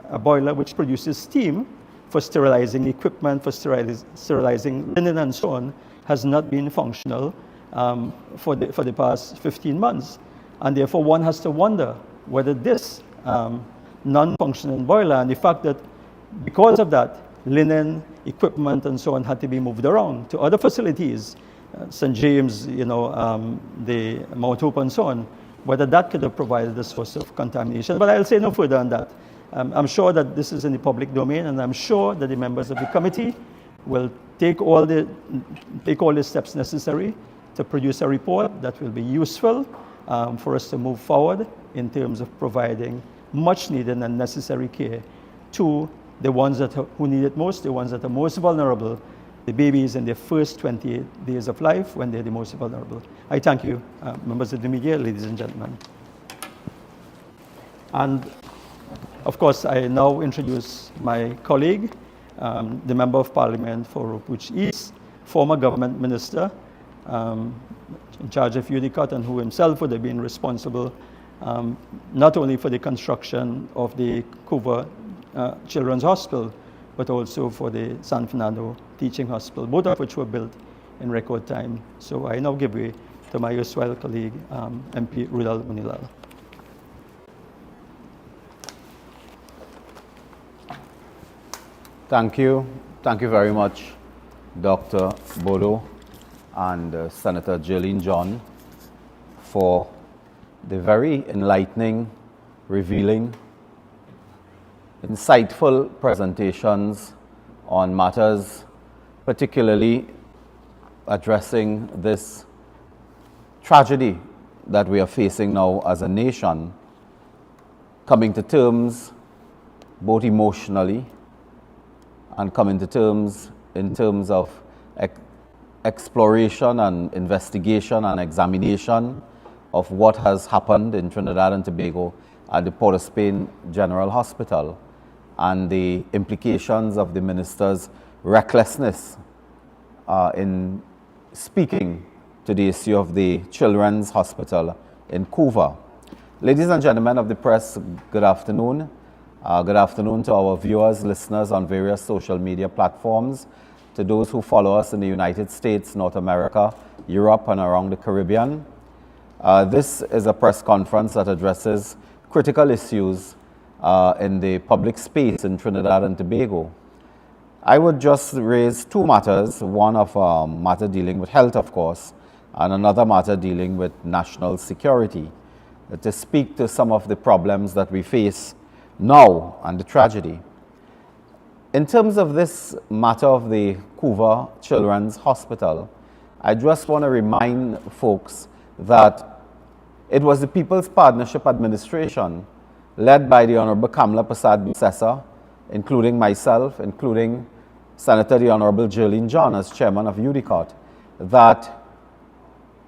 a boiler which produces steam for sterilizing equipment, for sterilizing linen and so on, has not been functional for the past 15 months. And therefore one has to wonder whether this non-functioning boiler and the fact that because of that, linen, equipment and so on had to be moved around to other facilities, St. James, the Mount Hope and so on, whether that could have provided a source of contamination. But I'll say no further on that. I'm sure that this is in the public domain, and I'm sure that the members of the committee will take all the steps necessary to produce a report that will be useful for us to move forward in terms of providing much needed and necessary care to the ones who need it most, the ones that are most vulnerable, the babies in their first 28 days of life when they're the most vulnerable. I thank you, members of the media, ladies and gentlemen. And of course, I now introduce my colleague, the Member of Parliament for Oropouche East, former government minister, in charge of UDICOT, and who himself would have been responsible not only for the construction of the Couva Children's Hospital, but also for the San Fernando Teaching Hospital, both of which were built in record time. So I now give way to my erstwhile colleague, MP Roodal Moonilal. Thank you. Thank you very much, Dr. Bodo and Senator Jearlean John, for the very enlightening, revealing, insightful presentations on matters particularly addressing this tragedy that we are facing now as a nation, coming to terms both emotionally and coming to terms in terms of exploration and investigation and examination of what has happened in Trinidad and Tobago at the Port of Spain General Hospital and the implications of the minister's recklessness in speaking to the issue of the Children's Hospital in Couva. Ladies and gentlemen of the press, good afternoon. Good afternoon to our viewers, listeners on various social media platforms, to those who follow us in the United States, North America, Europe, and around the Caribbean. This is a press conference that addresses critical issues in the public space in Trinidad and Tobago. I would just raise two matters, one of a matter dealing with health, of course, and another matter dealing with national security, to speak to some of the problems that we face now and the tragedy. In terms of this matter of the Couva Children's Hospital, I just want to remind folks that it was the People's Partnership Administration, led by the Honorable Kamla Prasad Bissessa, including myself, including Senator the Honorable Jearlean John as chairman of UDICOT, that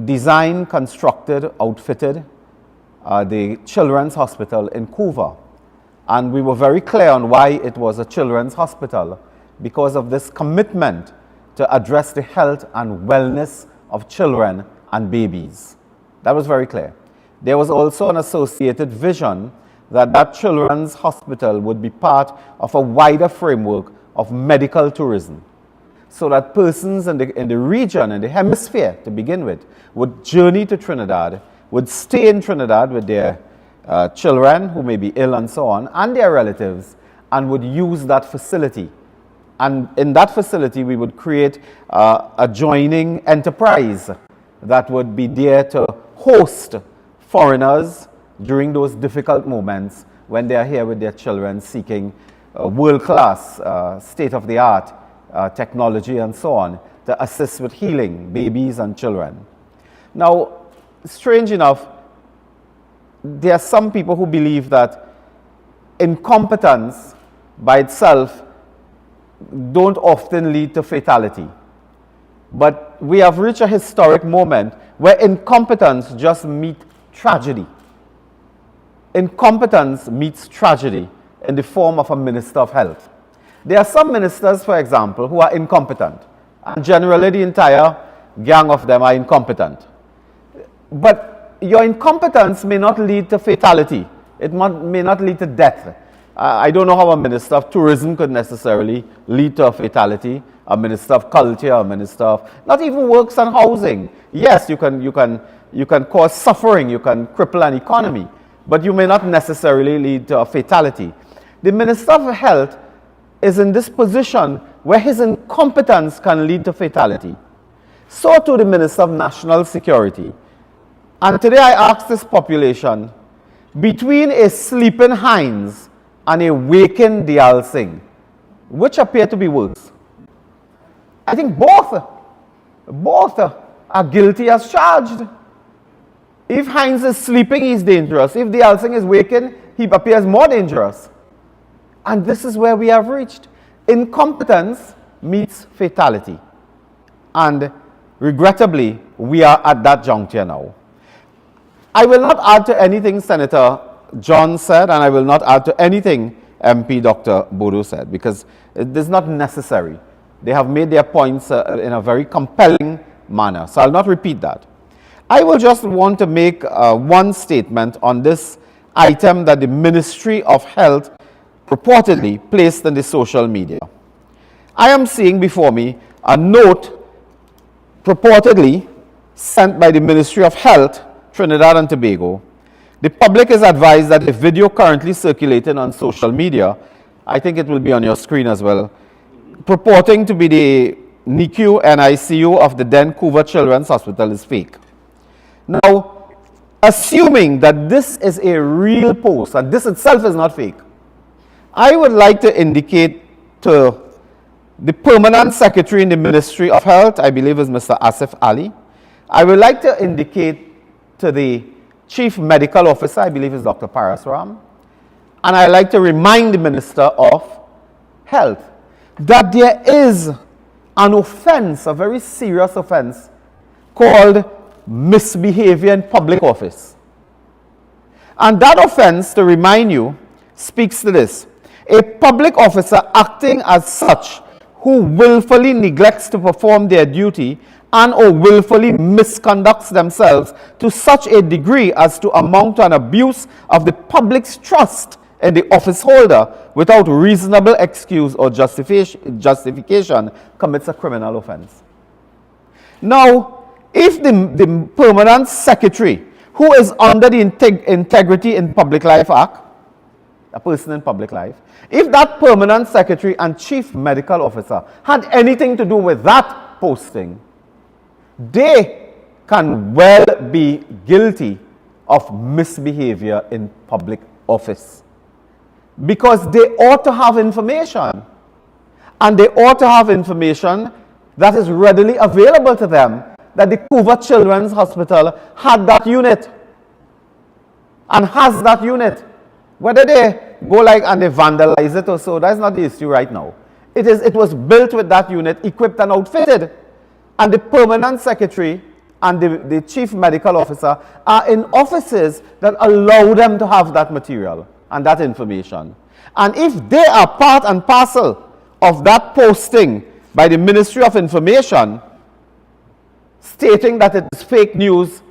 designed, constructed, outfitted the Children's Hospital in Couva. And we were very clear on why it was a children's hospital, because of this commitment to address the health and wellness of children and babies. That was very clear. There was also an associated vision that that children's hospital would be part of a wider framework of medical tourism, so that persons in the region, in the hemisphere to begin with, would journey to Trinidad, would stay in Trinidad with their children who may be ill and so on, and their relatives, and would use that facility. And in that facility, we would create a joining enterprise that would be there to host foreigners during those difficult moments when they are here with their children seeking world-class, state-of-the-art technology and so on to assist with healing babies and children. Now, strange enough, there are some people who believe that incompetence by itself don't often lead to fatality. But we have reached a historic moment where incompetence just meets tragedy. Incompetence meets tragedy in the form of a minister of health. There are some ministers, for example, who are incompetent, and generally the entire gang of them are incompetent. But your incompetence may not lead to fatality. It may not lead to death. I don't know how a minister of tourism could necessarily lead to a fatality, a minister of culture, a minister of not even works and housing. Yes, you can cause suffering, you can cripple an economy, but you may not necessarily lead to a fatality. The minister of health is in this position where his incompetence can lead to fatality. So too the minister of national security. And today I ask this population, between a sleeping Hines and a waking Deyalsingh, which appear to be worse? I think both are guilty as charged. If Hines is sleeping, he's dangerous. If Deyalsingh is waking, he appears more dangerous. And this is where we have reached. Incompetence meets fatality. And regrettably, we are at that juncture now. I will not add to anything Senator John said, and I will not add to anything MP Dr. Bodo said, because it is not necessary. They have made their points in a very compelling manner, so I'll not repeat that. I will just want to make one statement on this item that the Ministry of Health purportedly placed in the social media. I am seeing before me a note purportedly sent by the Ministry of Health, Trinidad and Tobago. The public is advised that the video currently circulating on social media, I think it will be on your screen as well, purporting to be the NICU and ICU of the then Couva Children's Hospital is fake. Now, assuming that this is a real post, and this itself is not fake, I would like to indicate to the Permanent Secretary in the Ministry of Health, I believe is Mr. Asif Ali. I would like to indicate to the Chief Medical Officer, I believe is Dr. Parasram, and I'd like to remind the Minister of Health that there is an offense, a very serious offense, called misbehavior in public office. And that offense, to remind you, speaks to this. A public officer acting as such who willfully neglects to perform their duty and or willfully misconducts themselves to such a degree as to amount to an abuse of the public's trust in the office holder without reasonable excuse or justification commits a criminal offense. Now, if the Permanent Secretary, who is under the Integrity in Public Life Act, a person in public life, if that Permanent Secretary and Chief Medical Officer had anything to do with that posting, they can well be guilty of misbehavior in public office. Because they ought to have information. And they ought to have information that is readily available to them, that the Couva Children's Hospital had that unit and has that unit. Whether they go like and they vandalize it or so, that's not the issue right now. It was built with that unit, equipped and outfitted. And the Permanent Secretary and the Chief Medical Officer are in offices that allow them to have that material and that information. And if they are part and parcel of that posting by the Ministry of Information stating that it is fake news,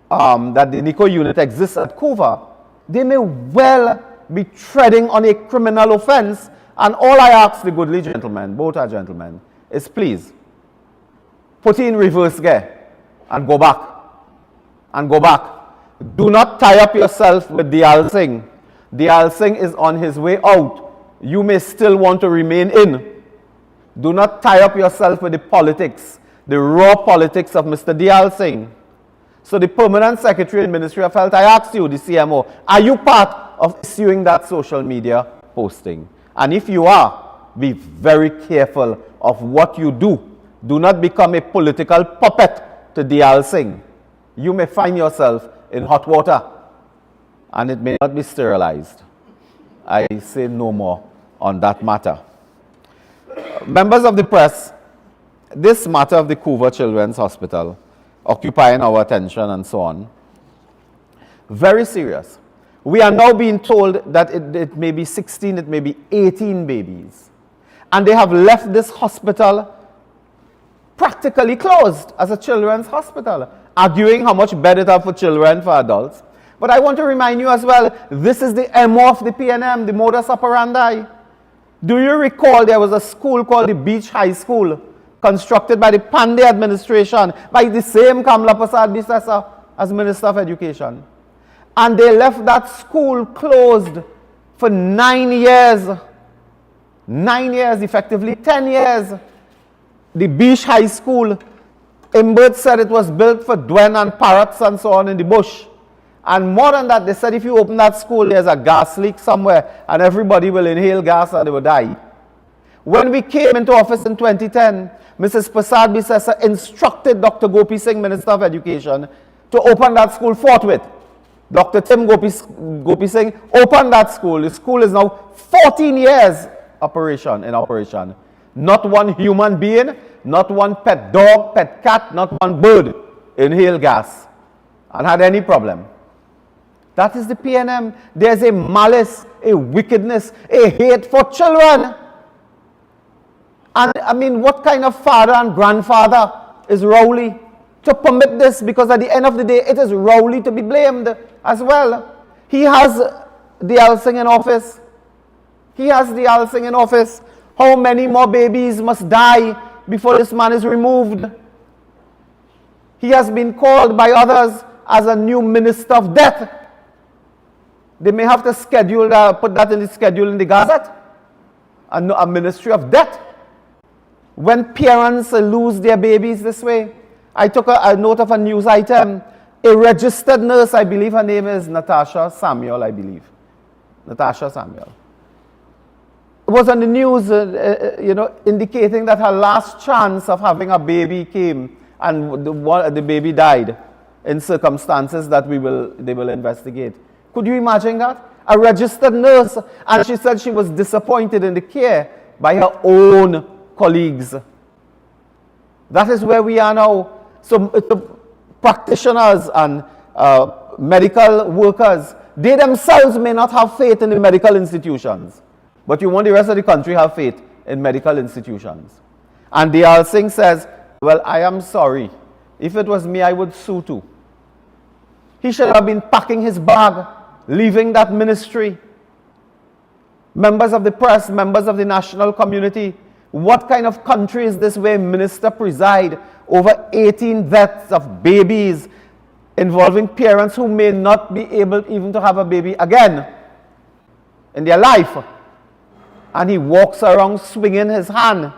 that the NICU unit exists at Couva, they may well be treading on a criminal offense. And all I ask the goodly gentlemen, both are gentlemen, is please put in reverse gear and go back. And go back. Do not tie up yourself with Deyalsingh. Deyalsingh is on his way out. You may still want to remain in. Do not tie up yourself with the politics, the raw politics of Mr. Deyalsingh. So the Permanent Secretary in Ministry of Health, I ask you, the CMO, are you part of issuing that social media posting? And if you are, be very careful of what you do. Do not become a political puppet to Deyalsingh. You may find yourself in hot water, and it may not be sterilized. I say no more on that matter. Members of the press, this matter of the Couva Children's Hospital, occupying our attention and so on, very serious. We are now being told that it may be 16, it may be 18 babies. And they have left this hospital practically closed as a children's hospital, arguing how much better it have for children, for adults. But I want to remind you as well, this is the MO of the PNM, the modus operandi. Do you recall there was a school called the Beach High School, constructed by the Pandey administration, by the same Kamla Prasad Bisesa as Minister of Education. And they left that school closed for 9 years. 9 years, effectively 10 years. The Beach High School, Imbert said it was built for Dwen and parrots and so on in the bush. And more than that, they said if you open that school, there's a gas leak somewhere and everybody will inhale gas and they will die. When we came into office in 2010, Mrs. Prasad Bisesa instructed Dr. Gopi Singh, Minister of Education, to open that school forthwith. Dr. Tim Gopi Singh opened that school. The school is now 14 years in operation. Not one human being, not one pet dog, pet cat, not one bird inhaled gas and had any problem. That is the PNM. There's a malice, a wickedness, a hate for children. And I mean, what kind of father and grandfather is Rowley to permit this? Because at the end of the day, it is Rowley to be blamed as well. He has Deyalsingh in office. He has Deyalsingh in office. How many more babies must die before this man is removed? He has been called by others as a new minister of death. They may have to schedule, put that in the schedule in the Gazette. A ministry of death. When parents lose their babies this way, I took a note of a news item. A registered nurse, I believe her name is Natasha Samuel, I believe. Natasha Samuel. It was on the news, indicating that her last chance of having a baby came, and the baby died in circumstances that they will investigate. Could you imagine that? A registered nurse, and she said she was disappointed in the care by her own colleagues. That is where we are now. So practitioners and medical workers, they themselves may not have faith in the medical institutions, but you want the rest of the country have faith in medical institutions. And Deyalsingh says, well, I am sorry. If it was me, I would sue too. He should have been packing his bag, leaving that ministry. Members of the press, members of the national community, what kind of country is this where minister preside over 18 deaths of babies involving parents who may not be able even to have a baby again in their life? And he walks around swinging his hand,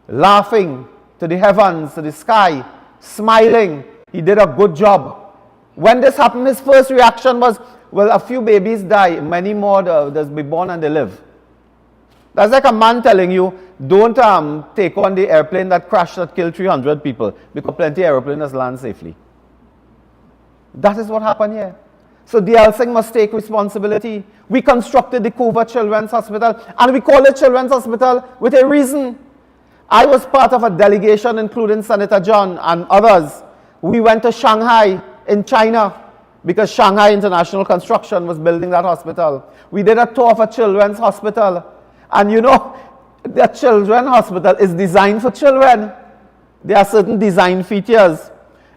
laughing to the heavens, to the sky, smiling. He did a good job. When this happened, his first reaction was, well, a few babies die, many more they'll be born and they live. That's like a man telling you, don't take on the airplane that crashed that killed 300 people, because plenty of airplanes land safely. That is what happened here. So Deyalsingh must take responsibility. We constructed the Couva Children's Hospital, and we call it Children's Hospital with a reason. I was part of a delegation, including Senator John and others. We went to Shanghai in China, because Shanghai International Construction was building that hospital. We did a tour of a children's hospital. And the children's hospital is designed for children. There are certain design features,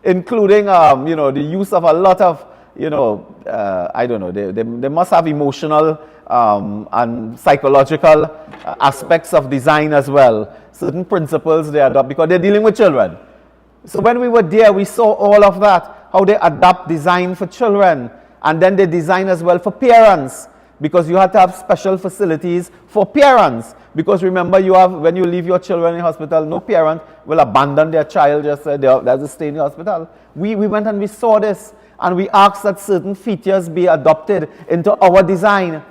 including, the use of a lot of, I don't know, they must have emotional and psychological aspects of design as well. Certain principles they adopt because they're dealing with children. So when we were there, we saw all of that, how they adapt design for children, and then they design as well for parents, because you have to have special facilities for parents. Because remember, when you leave your children in the hospital, no parent will abandon their child just say they have to stay in the hospital. We went and we saw this, and we asked that certain features be adopted into our design.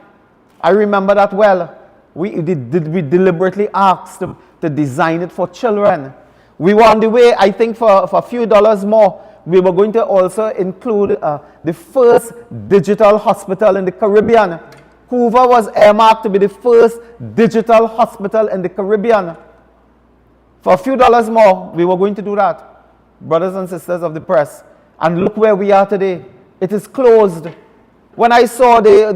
I remember that well. We deliberately asked to design it for children. We were on the way, I think, for a few dollars more. We were going to also include the first digital hospital in the Caribbean. Couva was earmarked to be the first digital hospital in the Caribbean. For a few dollars more, we were going to do that. Brothers and sisters of the press. And look where we are today. It is closed. When I saw the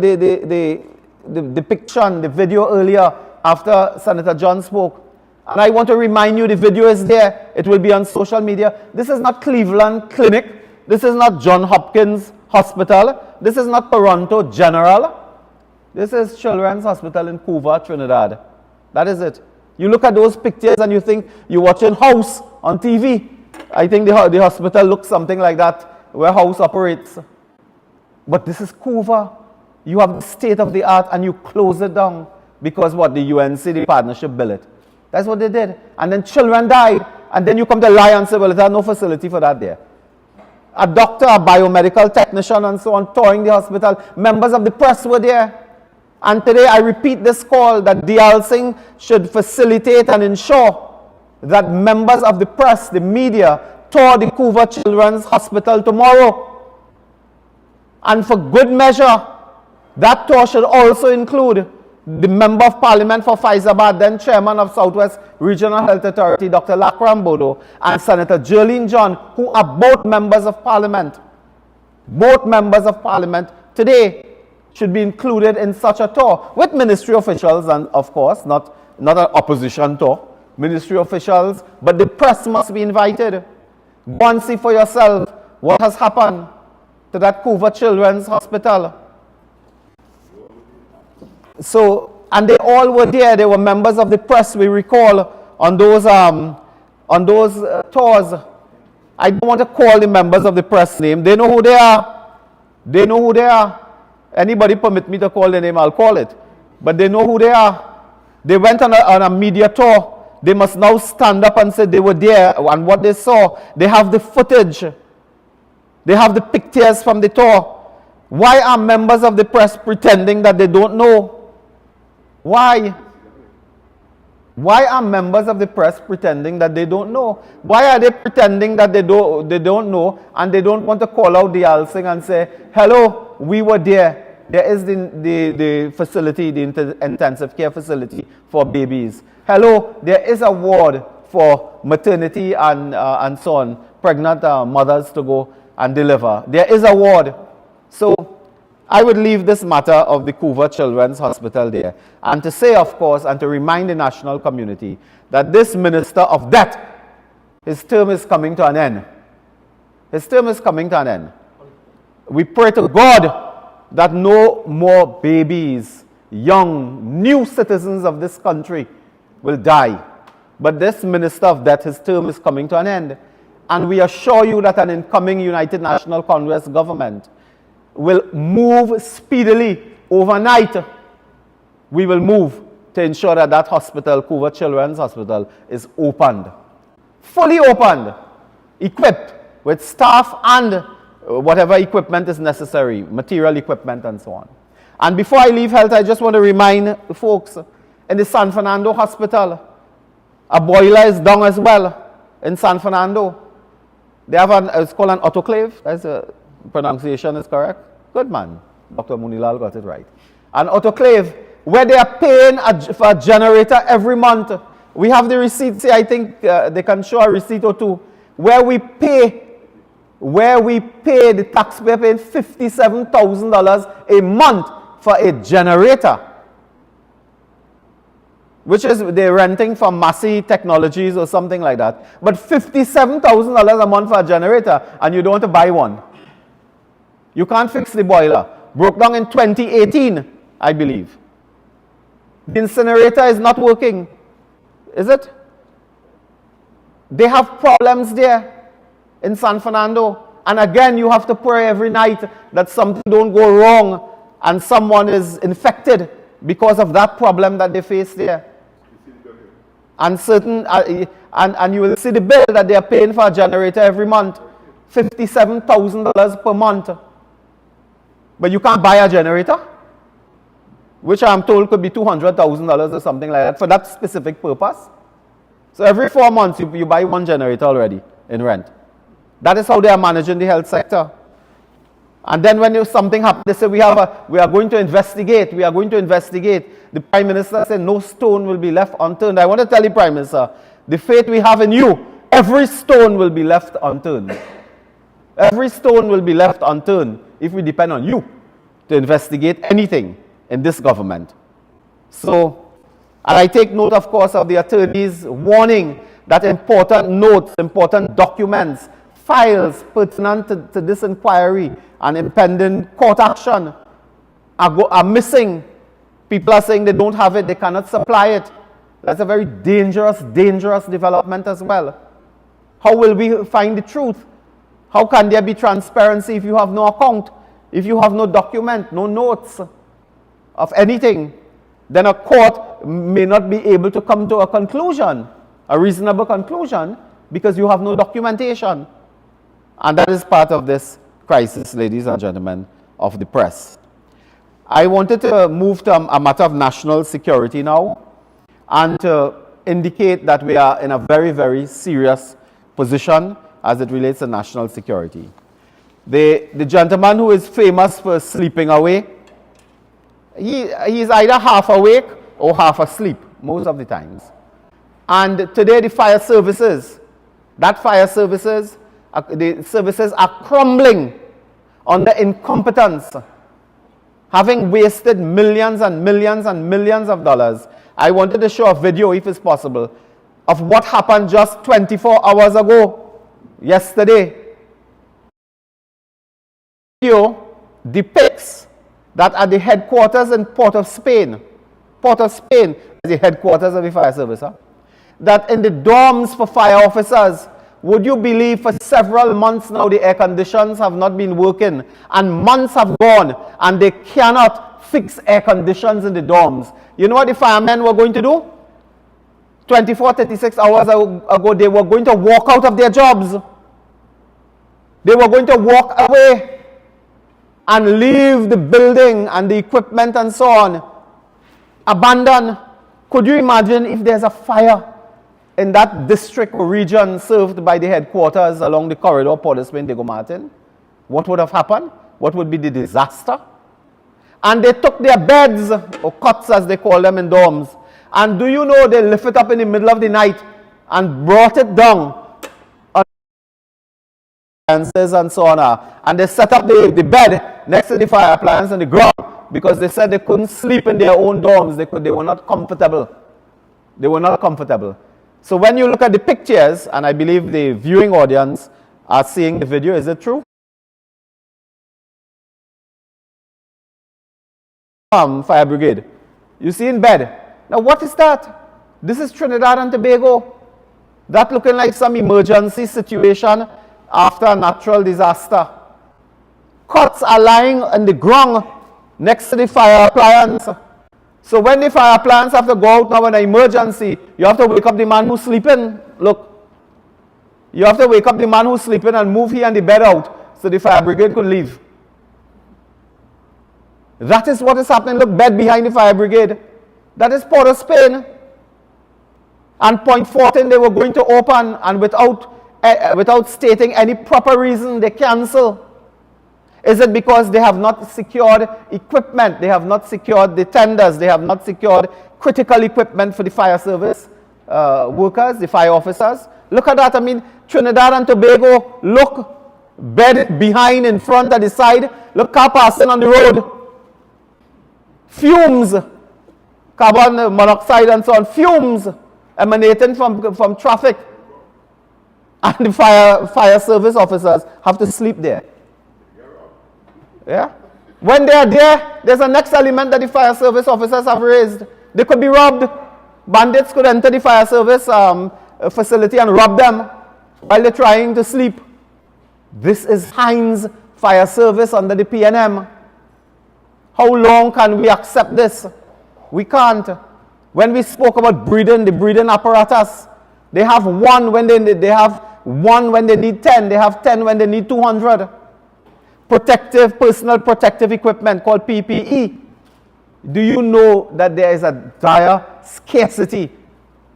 depiction, the video earlier after Senator John spoke, and I want to remind you, the video is there. It will be on social media. This is not Cleveland Clinic. This is not John Hopkins Hospital. This is not Toronto General. This is Children's Hospital in Couva, Trinidad. That is it. You look at those pictures and you think you're watching House on TV. I think the hospital looks something like that, where House operates. But this is Couva. You have the state of the art and you close it down because what? The UNC, the partnership built it. That's what they did. And then children died. And then you come to lie and say, well, there's no facility for that there. A doctor, a biomedical technician, and so on, touring the hospital. Members of the press were there. And today I repeat this call that Deyalsingh should facilitate and ensure that members of the press, the media, tour the Couva Children's Hospital tomorrow. And for good measure, that tour should also include the Member of Parliament for Faizabad, then Chairman of Southwest Regional Health Authority, Dr. Lakram Bodo, and Senator Jearlean John, who are both members of Parliament. Both members of Parliament today should be included in such a tour with ministry officials, and of course, not an opposition tour, ministry officials, but the press must be invited. Go and see for yourself what has happened to that Couva Children's Hospital. So and they all were there. They were members of the press, we recall, on those tours. I don't want to call the members of the press name. They know who they are. They know who they are. Anybody permit me to call their name, I'll call it. But they know who they are. They went on a media tour. They must now stand up and say they were there and what they saw. They have the footage. They have the pictures from the tour. Why are members of the press pretending that they don't know? Why? Why are members of the press pretending that they don't know? Why are they pretending that they don't know and they don't want to call out Deyalsingh and say, hello, we were there. There is the facility, the intensive care facility for babies. Hello, there is a ward for maternity and so on, pregnant mothers to go and deliver. There is a ward. So I would leave this matter of the Couva Children's Hospital there. And to say, of course, and to remind the national community that this Minister of Death, his term is coming to an end. His term is coming to an end. We pray to God that no more babies, young, new citizens of this country will die. But this Minister of Death, his term is coming to an end. And we assure you that an incoming United National Congress government will move speedily, overnight. We will move to ensure that that hospital, Couva Children's Hospital, is opened. Fully opened, equipped with staff and whatever equipment is necessary, material equipment and so on. And before I leave health, I just want to remind folks, in the San Fernando Hospital, a boiler is down as well in San Fernando. They have it's called an autoclave. That's a pronunciation is correct. Good man. Dr. Moonilal got it right. An autoclave where they are paying for a generator every month. We have the receipts here. I think they can show a receipt or two where we pay the taxpayer paying $57,000 a month for a generator, which is they're renting from Massey Technologies or something like that. But $57,000 a month for a generator, and you don't want to buy one. You can't fix the boiler. Broke down in 2018, I believe. The incinerator is not working, is it? They have problems there in San Fernando. And again, you have to pray every night that something don't go wrong and someone is infected because of that problem that they face there. And and you will see the bill that they are paying for a generator every month, $57,000 per month. But you can't buy a generator, which I'm told could be $200,000 or something like that for that specific purpose. So every 4 months you buy one generator already in rent. That is how they are managing the health sector. And then when something happens, they say we are going to investigate. We are going to investigate. The Prime Minister said no stone will be left unturned. I want to tell you, Prime Minister, the faith we have in you, every stone will be left unturned. Every stone will be left unturned if we depend on you to investigate anything in this government. So, and I take note, of course, of the attorneys warning that important notes, important documents, files pertinent to this inquiry and impending court action are missing. People are saying they don't have it, they cannot supply it. That's a very dangerous development as well. How will we find the truth? How can there be transparency if you have no account, if you have no document, no notes of anything? Then a court may not be able to come to a conclusion, a reasonable conclusion, because you have no documentation. And that is part of this crisis, ladies and gentlemen, of the press. I wanted to move to a matter of national security now and to indicate that we are in a very, very serious position as it relates to national security. The gentleman who is famous for sleeping away, he's either half awake or half asleep most of the times. And today the fire services, the services are crumbling under incompetence, having wasted millions and millions and millions of dollars. I wanted to show a video, if it's possible, of what happened just 24 hours ago, yesterday. The video depicts that at the headquarters in Port of Spain, Port of Spain, the headquarters of the fire service, that in the dorms for fire officers, would you believe for several months now the air conditions have not been working, and months have gone and they cannot fix air conditions in the dorms? You know what the firemen were going to do? 24, 36 hours ago, they were going to walk out of their jobs. They were going to walk away and leave the building and the equipment and so on abandoned. Could you imagine if there's a fire in that district or region served by the headquarters along the corridor, Port of Spain, Diego Martin? What would have happened? What would be the disaster? And they took their beds, or cots as they call them in dorms, and do you know they lift it up in the middle of the night and brought it down on appliances and so on, and they set up the bed next to the fire appliance on the ground because they said they couldn't sleep in their own dorms. They were not comfortable. They were not comfortable. So when you look at the pictures, and I believe the viewing audience are seeing the video, is it true? Fire brigade. You see in bed. Now what is that? This is Trinidad and Tobago. That looking like some emergency situation after a natural disaster. Cots are lying on the ground next to the fire appliance. So when the fire appliance have to go out now in an emergency, you have to wake up the man who's sleeping. Look. You have to wake up the man who's sleeping and move he and the bed out so the fire brigade could leave. That is what is happening. Look, bed behind the fire brigade. That is Port of Spain. And point 14 they were going to open, and without stating any proper reason, they cancel. Is it because they have not secured equipment? They have not secured the tenders. They have not secured critical equipment for the fire service workers, the fire officers. Look at that. I mean, Trinidad and Tobago, look, bed behind, in front, at the side. Look, car passing on the road. Fumes, carbon monoxide and so on, fumes emanating from traffic. And the fire service officers have to sleep there. Yeah? When they are there, there's a next element that the fire service officers have raised. They could be robbed. Bandits could enter the fire service facility and rob them while they're trying to sleep. This is Heinz Fire Service under the PNM. How long can we accept this? We can't. When we spoke about breathing, the breathing apparatus, they have one when they need 10. They have 10 when they need 200. Personal protective equipment called PPE. Do you know that there is a dire scarcity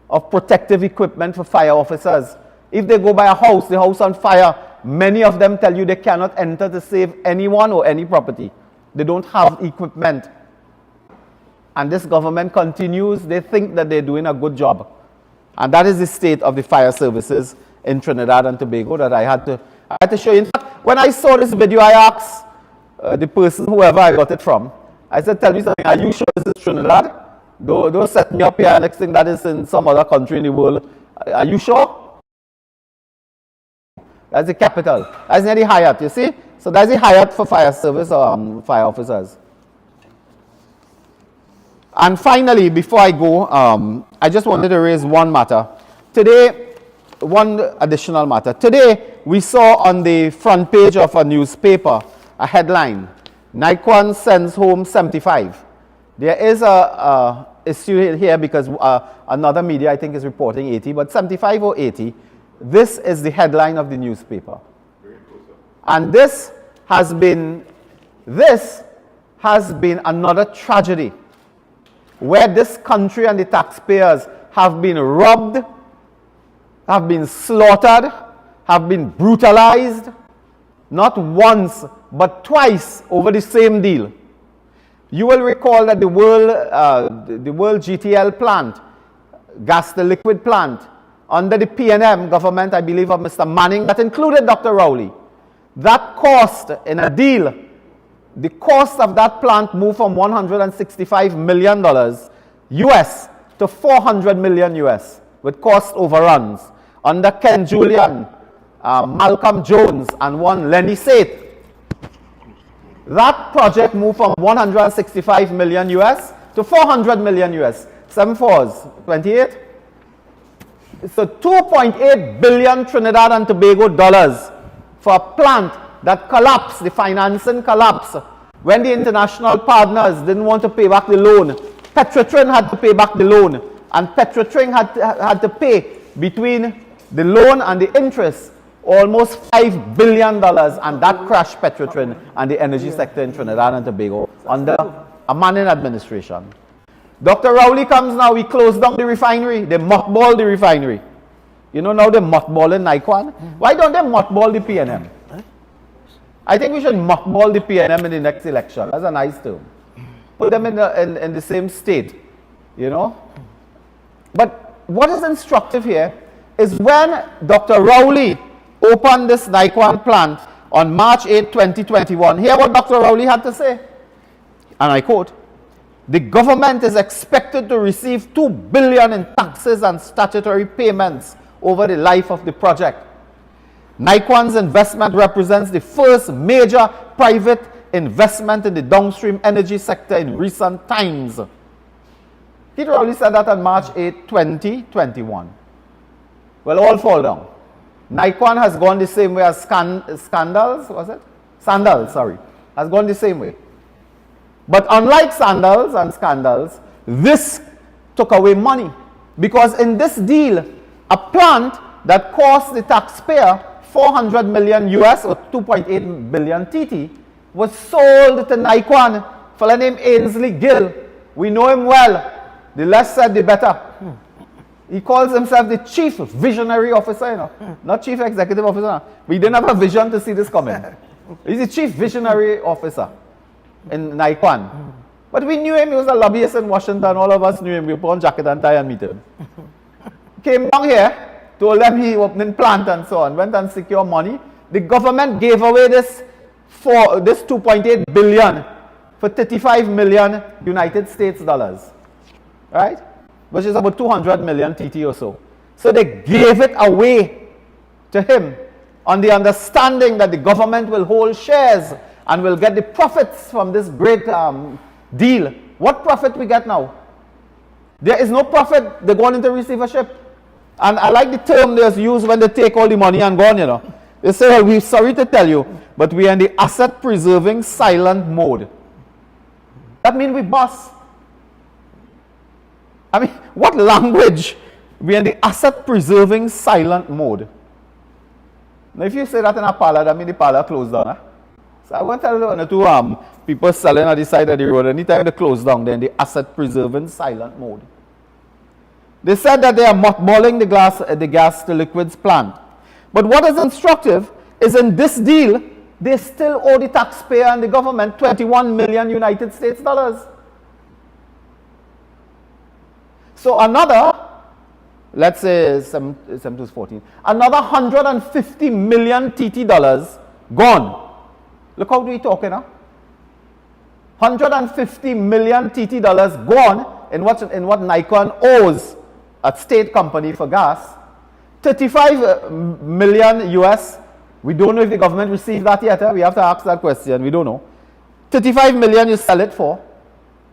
of protective equipment for fire officers? If they go by a house, the house on fire, many of them tell you they cannot enter to save anyone or any property. They don't have equipment. And this government continues. They think that they're doing a good job. And that is the state of the fire services in Trinidad and Tobago that I had to show you. In fact, when I saw this video, I asked the person, whoever I got it from, I said, tell me something, are you sure this is Trinidad? Don't set me up here, next thing that is in some other country in the world. Are you sure? That's the capital. That's near the Hyatt, you see? So that's the Hyatt for fire service fire officers. And finally, before I go, I just wanted to raise one matter. Today, one additional matter. Today, we saw on the front page of a newspaper a headline, Nikon sends home 75. There is a issue here because another media, I think, is reporting 80, but 75 or 80, this is the headline of the newspaper. And this has been another tragedy where this country and the taxpayers have been robbed, have been slaughtered, have been brutalized, not once, but twice over the same deal. You will recall that the World GTL plant, gas to liquid plant, under the PNM government, I believe, of Mr. Manning, that included Dr. Rowley. That cost in a deal, the cost of that plant moved from $165 million US to $400 million US with cost overruns under Ken Julian, Malcolm Jones, and one Lenny Sate. That project moved from $165 million US to 400 million US. 7 fours, 28. So 2.8 billion Trinidad and Tobago dollars for a plant that collapsed, the financing collapsed. When the international partners didn't want to pay back the loan, Petrotrin had to pay back the loan. And Petrotrin had to pay between the loan and the interest almost $5 billion. And that crashed Petrotrin and the energy sector in Trinidad and Tobago under a Manning administration. Dr. Rowley comes now, we closed down the refinery. They mothballed the refinery. You know now they're mothballing Nikon. Why don't they mothball the PNM? I think we should mothball the PNM in the next election. That's a nice term. Put them in the same state, you know. But what is instructive here is when Dr. Rowley opened this Nikon plant on March 8, 2021, hear what Dr. Rowley had to say. And I quote, "The government is expected to receive $2 billion in taxes and statutory payments over the life of the project. Nikon's investment represents the first major private investment in the downstream energy sector in recent times." He Rowley said that on March 8, 2021. Well, all fall down. Nikon has gone the same way as Sandals, has gone the same way. But unlike Sandals and Scandals, this took away money. Because in this deal, a plant that cost the taxpayer 400 million US or 2.8 billion TT was sold to Nikon, a fellow named Ainsley Gill. We know him well. The less said, the better. He calls himself the chief visionary officer, you know, not chief executive officer. We didn't have a vision to see this coming. He's the chief visionary officer in Nikon. But we knew him, he was a lobbyist in Washington. All of us knew him. We put on jacket and tie and meet him. Came down here, told them he opening plant and so on, went and secured money. The government gave away this 2.8 billion for 35 million United States dollars. Right? Which is about 200 million TT or so. So they gave it away to him on the understanding that the government will hold shares and will get the profits from this great deal. What profit we get now? There is no profit. They're going into receivership. And I like the term they use when they take all the money and gone, you know. They say, well, we're sorry to tell you, but we are in the asset preserving silent mode. That means we bust. I mean, what language? We are in the asset preserving silent mode. Now, if you say that in a parlor, that means the parlor closed down. Huh? So I want to tell you one or two people selling at the side of the road, anytime they close down, they're in the asset preserving silent mode. They said that they are mothballing the gas to liquids plant. But what is instructive is in this deal, they still owe the taxpayer and the government 21 million United States dollars. So another, let's say 7 to 14, another 150 million TT dollars gone. Look how we're talking now. 150 million TT dollars gone in what Nikon owes a state company for gas. 35 million US. We don't know if the government received that yet. We have to ask that question. We don't know. 35 million you sell it for.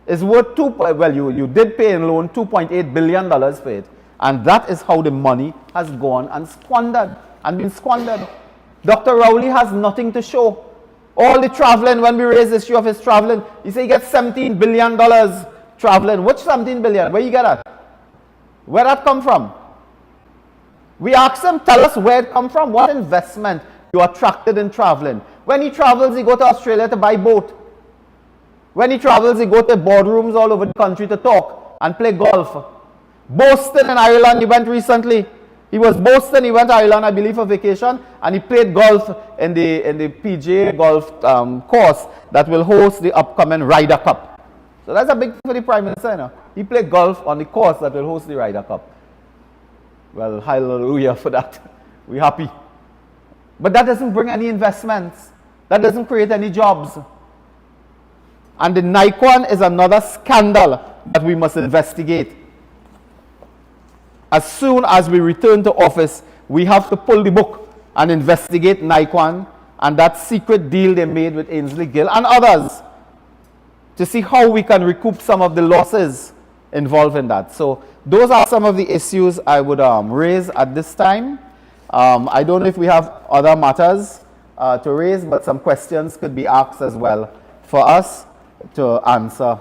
Is worth you did pay in loan $2.8 billion for it. And that is how the money has gone and squandered and been squandered. Dr. Rowley has nothing to show. All the traveling, when we raise the issue of his traveling, he said he gets $17 billion traveling. Which 17 billion? Where you get that? Where that come from? We asked him, tell us where it come from. What investment you attracted in traveling? When he travels, he go to Australia to buy boat. When he travels, he go to boardrooms all over the country to talk and play golf. Boston in Ireland, he went recently. He was Boston, he went to Ireland, I believe, for vacation, and he played golf in the PGA golf course that will host the upcoming Ryder Cup. So that's a big thing for the Prime Minister, you know. He played golf on the course that will host the Ryder Cup. Well, hallelujah for that. We're happy. But that doesn't bring any investments. That doesn't create any jobs. And the Nikon is another scandal that we must investigate. As soon as we return to office, we have to pull the book and investigate Nikon and that secret deal they made with Ainsley Gill and others to see how we can recoup some of the losses involved in that. So those are some of the issues I would raise at this time. I don't know if we have other matters to raise, but some questions could be asked as well for us to answer,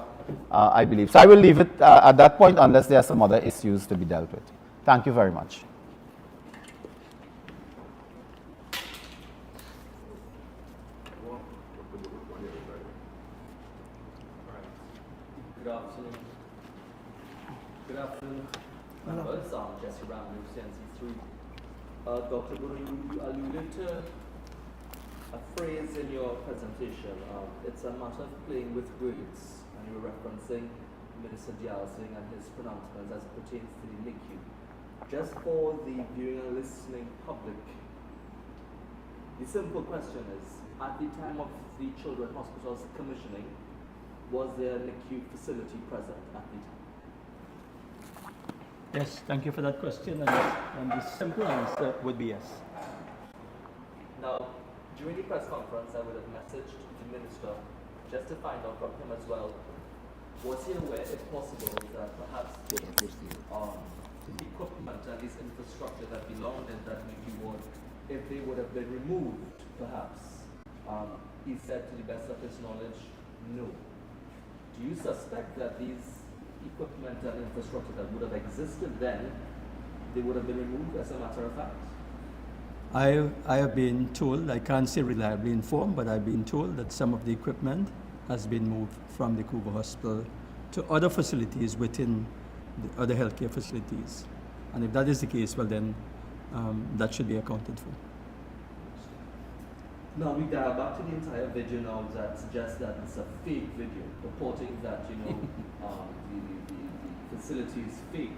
I believe. So I will leave it at that point unless there are some other issues to be dealt with. Thank you very much. Good afternoon. Good afternoon, members. Jesse Ramley, CNC3. Dr. Boonilal, you alluded to a phrase in your presentation. It's a matter of playing with words, and you were referencing Minister Deyalsingh and his pronouncements as it pertains to the NICU. Just for the viewing and listening public, the simple question is, at the time of the Children's Hospital's commissioning, was there a NICU facility present at the time? Yes, thank you for that question, and the simple answer would be yes. Now, during the press conference, I would have messaged the minister just to find out from him as well. Was he aware, if possible, that perhaps the equipment and this infrastructure that belonged in that NICU ward, if they would have been removed, perhaps? He said, to the best of his knowledge, no. Do you suspect that these equipment and infrastructure that would have existed then, they would have been removed as a matter of fact? I have been told, I can't say reliably informed, but I've been told that some of the equipment has been moved from the Couva Hospital to other facilities within the other healthcare facilities. And if that is the case, well then, that should be accounted for. Now we dial back to the entire video now that suggests that it's a fake video, purporting that, you know, the facility is fake.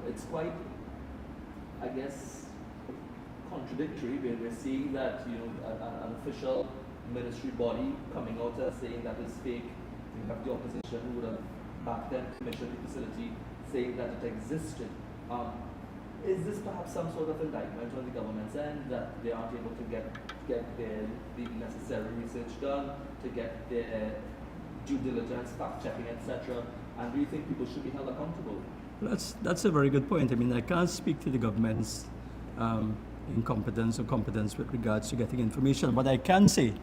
It's quite, I guess, contradictory when we're seeing that, you know, an official ministry body coming out and saying that it's fake. You have the opposition who would have back then commissioned the facility saying that it existed. Is this perhaps some sort of indictment on the government's end that they aren't able to get the necessary research done, to get their due diligence, fact-checking, etc.? And do you think people should be held accountable? That's a very good point. I mean, I can't speak to the government's incompetence or competence with regards to getting information. What I can say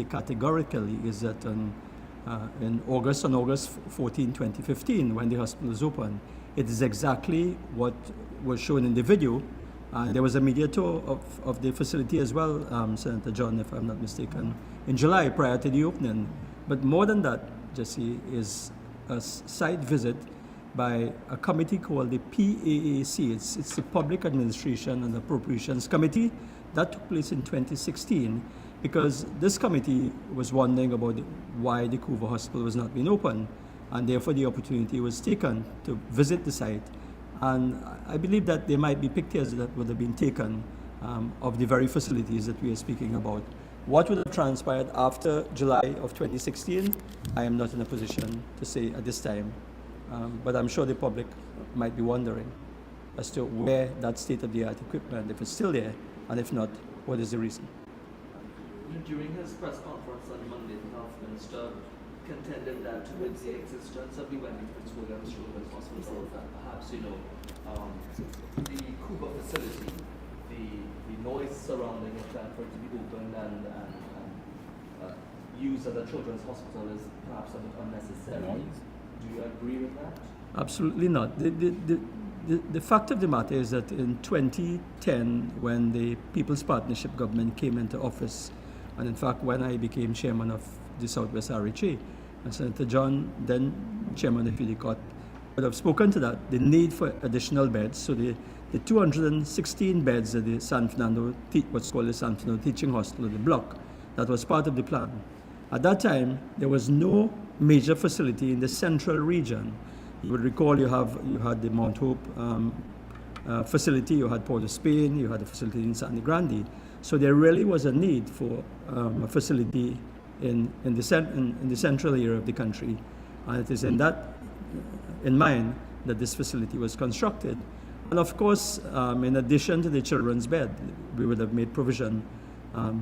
categorically is that on August 14, 2015, when the hospital was open, it is exactly what was shown in the video. There was a media tour of the facility as well, Senator John, if I'm not mistaken, in July prior to the opening. But more than that, Jesse, is a site visit by a committee called the PAAC. It's the Public Administration and Appropriations Committee. That took place in 2016 because this committee was wondering about why the Couva Hospital was not being open, and therefore the opportunity was taken to visit the site. And I believe that there might be pictures that would have been taken of the very facilities that we are speaking about. What would have transpired after July of 2016, I am not in a position to say at this time. But I'm sure the public might be wondering as to where that state-of-the-art equipment, if it's still there, and if not, what is the reason? During his press conference on Monday, the health minister contended that with the existence of the Wendy Fitzwilliams Children's Hospital, that perhaps, you know, the Couva facility, the noise surrounding it and for it to be opened and used as a children's hospital is perhaps a bit unnecessary. Do you agree with that? Absolutely not. The fact of the matter is that in 2010, when the People's Partnership government came into office, and in fact when I became chairman of the Southwest RHA, and Senator John, then chairman of UDCOT, would have spoken to that, the need for additional beds. So the 216 beds at the San Fernando, what's called the San Fernando Teaching Hospital, the block, that was part of the plan. At that time, there was no major facility in the central region. You would recall you had the Mount Hope facility, you had Port of Spain, you had a facility in Sangre Grande. So there really was a need for a facility in the central area of the country. And it is in mind that this facility was constructed. And of course, in addition to the children's bed, we would have made provision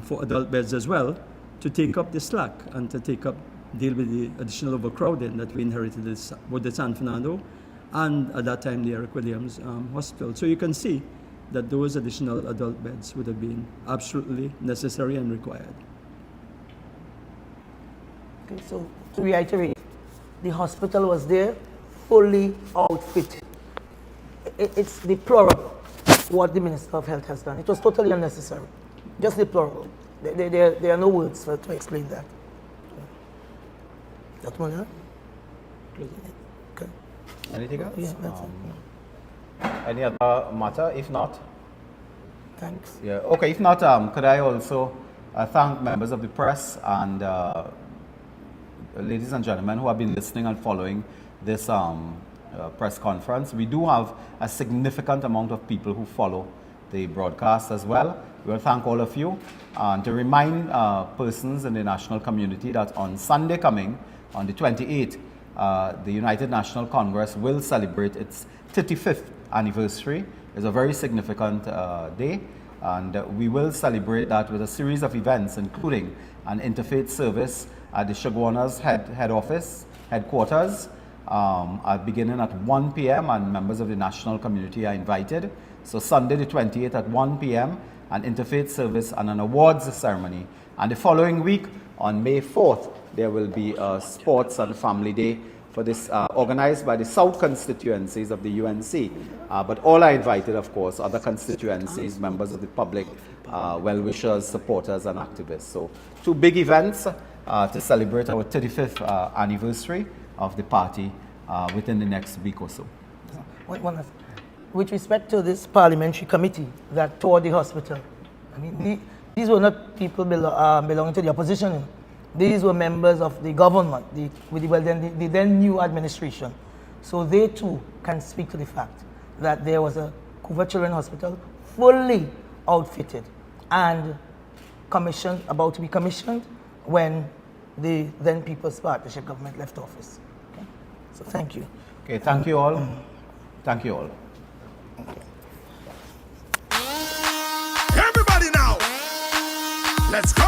for adult beds as well to take up the slack and to take up deal with the additional overcrowding that we inherited with the San Fernando and at that time the Eric Williams Hospital. So you can see that those additional adult beds would have been absolutely necessary and required. Okay, so to reiterate, the hospital was there, fully outfitted. It's deplorable what the Minister of Health has done. It was totally unnecessary, just deplorable. There are no words to explain that. Dr. Moonilal? Okay. Anything else? Yeah, that's it. Any other matter? If not, thanks. Yeah. Okay. If not, could I also thank members of the press and ladies and gentlemen who have been listening and following this press conference. We do have a significant amount of people who follow the broadcast as well. We will thank all of you. And to remind persons in the national community that on Sunday coming, on the 28th, the United National Congress will celebrate its 35th anniversary. It's a very significant day, and we will celebrate that with a series of events, including an interfaith service at the Shagwana's headquarters, beginning at 1 p.m. and members of the national community are invited. So Sunday the 28th at 1 p.m. an interfaith service and an awards ceremony. And the following week on May 4th there will be a sports and family day for this organized by the South constituencies of the UNC. But all are invited, of course, other constituencies, members of the public, well-wishers, supporters and activists. So 2 big events to celebrate our 35th anniversary of the party within the next week or so. With respect to this parliamentary committee that toured the hospital, I mean, these were not people belonging to the opposition. These were members of the government, the then new administration. So they too can speak to the fact that there was a Couva Children's Hospital fully outfitted and commissioned, about to be commissioned, when the then People's Partnership government left office. Okay? So thank you. Okay, thank you all. Thank you all. Everybody now, let's go.